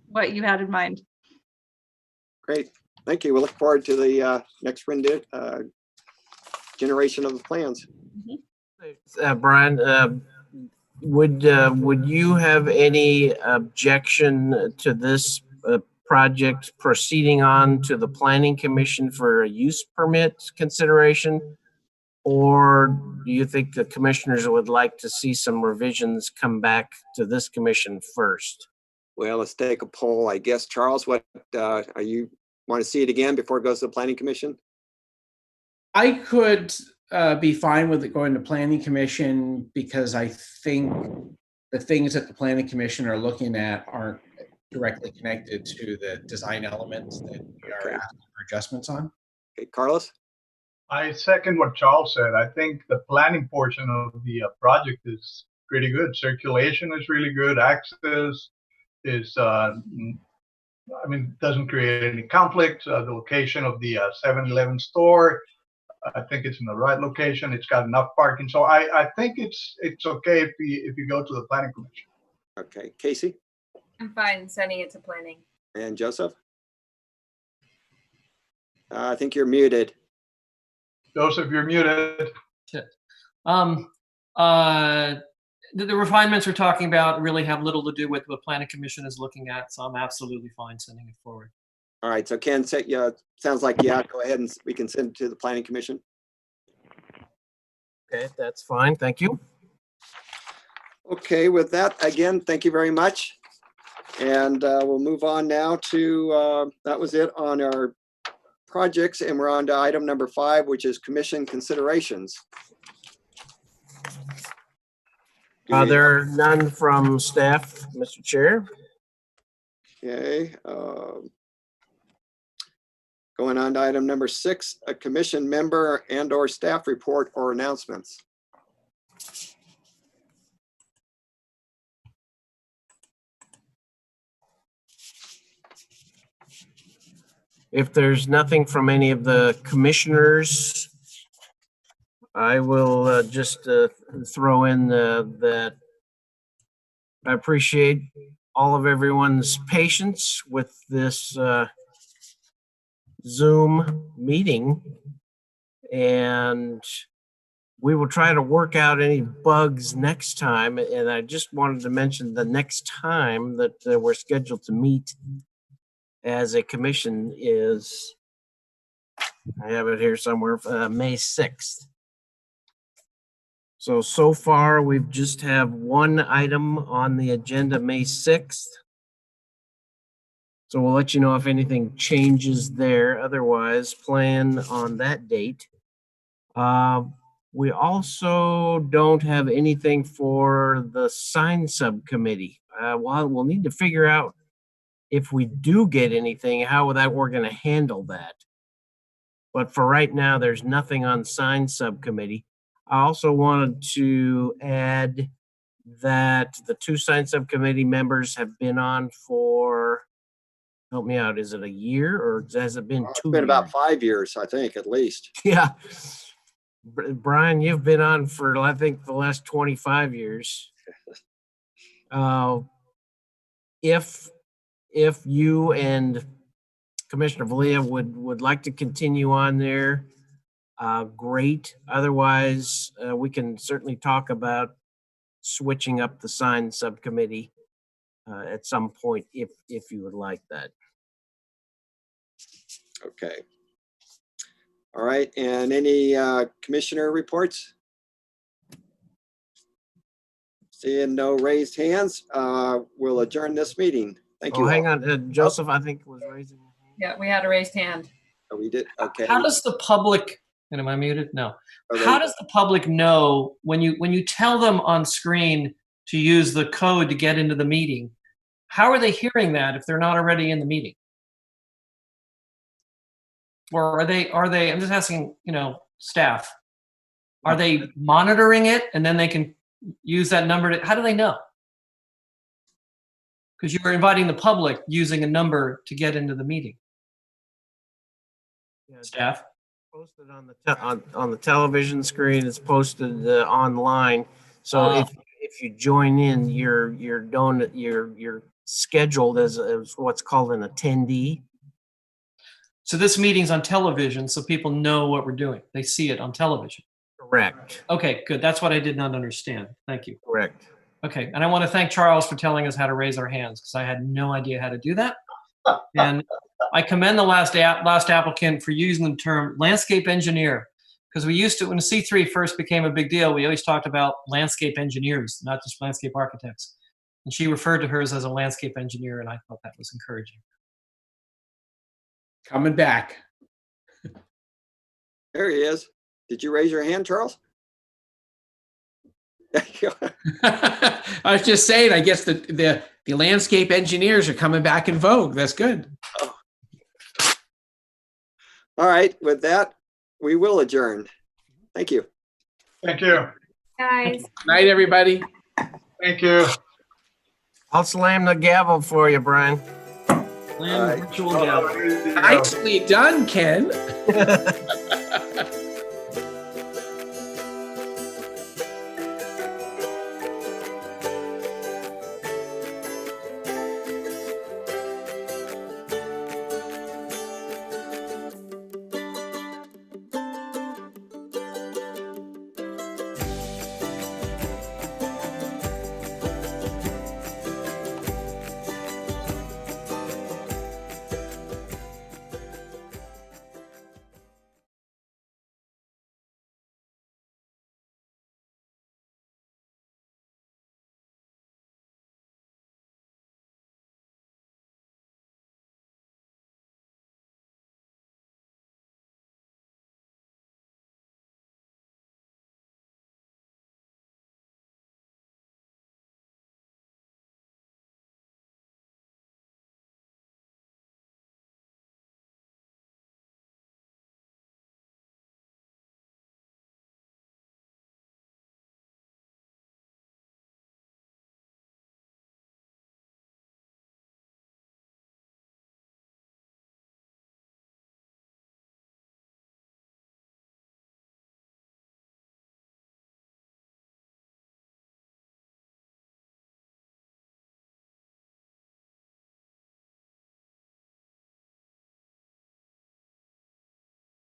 what you had in mind. Great, thank you. We look forward to the next generation of the plans. Brian, would you have any objection to this project proceeding on to the Planning Commission for a use permit consideration? Or do you think the commissioners would like to see some revisions come back to this commission first? Well, let's take a poll, I guess. Charles, what are you want to see it again before it goes to the Planning Commission? I could be fine with it going to Planning Commission, because I think the things that the Planning Commission are looking at aren't directly connected to the design elements that we are asking for adjustments on. Okay, Carlos? I second what Charles said. I think the planning portion of the project is pretty good. Circulation is really good. Access is, I mean, doesn't create any conflict. The location of the 7-Eleven store, I think it's in the right location. It's got enough parking. So I think it's okay if you go to the Planning Commission. Okay, Casey? I'm fine sending it to planning. And Joseph? I think you're muted. Joseph, you're muted. The refinements we're talking about really have little to do with what Planning Commission is looking at, so I'm absolutely fine sending it forward. All right, so Ken, sounds like, yeah, go ahead and we can send it to the Planning Commission. Okay, that's fine. Thank you. Okay, with that, again, thank you very much. And we'll move on now to, that was it on our projects, and we're on to item number 5, which is commission considerations. Are there none from staff, Mr. Chair? Okay. Going on to item number 6, a commission member and/or staff report or announcements. If there's nothing from any of the commissioners, I will just throw in that I appreciate all of everyone's patience with this Zoom meeting, and we will try to work out any bugs next time. And I just wanted to mention the next time that we're scheduled to meet as a commission is, I have it here somewhere, May 6th. So far, we've just have one item on the agenda, May 6th. So we'll let you know if anything changes there. Otherwise, plan on that date. We also don't have anything for the sign subcommittee. We'll need to figure out if we do get anything, how we're going to handle that. But for right now, there's nothing on sign subcommittee. I also wanted to add that the 2 sign subcommittee members have been on for, help me out, is it a year or has it been 2 years? It's been about 5 years, I think, at least. Yeah. Brian, you've been on for, I think, the last 25 years. If you and Commissioner Valia would like to continue on there, great. Otherwise, we can certainly talk about switching up the sign subcommittee at some point if you would like that. Okay. All right, and any commissioner reports? Seeing no raised hands, we'll adjourn this meeting. Thank you. Hang on, Joseph, I think was raising. Yeah, we had a raised hand. Oh, we did. Okay. How does the public? And am I muted? No. Oh, How does the public know when you tell them on screen to use the code to get into the meeting? How are they hearing that if they're not already in the meeting? Or are they? I'm just asking. Staff. Are they monitoring it and then they can use that number? How do they know? Because you are inviting the public using a number to get into the meeting. Yeah, staff. Posted on the television screen. It's posted online. So if you join in, you're scheduled as what's called an attendee. So this meeting's on television, so people know what we're doing. They see it on television. Correct. Okay, good. That's what I did not understand. Thank you. Correct. Okay, and I want to thank Charles for telling us how to raise our hands because I had no idea how to do that. And I commend the last applicant for using the term landscape engineer because we used to, when C3 first became a big deal, we always talked about landscape engineers, not just landscape architects. And she referred to hers as a landscape engineer, and I thought that was encouraging. Coming back. There he is. Did you raise your hand, Charles? I was just saying, I guess the landscape engineers are coming back in vogue. That's good. Oh. All right, with that, we will adjourn. Thank you. Thank you. Guys. Good night, everybody. Thank you. I'll slam the gavel for you, Brian. Virtual gavel. Nicely done, Ken.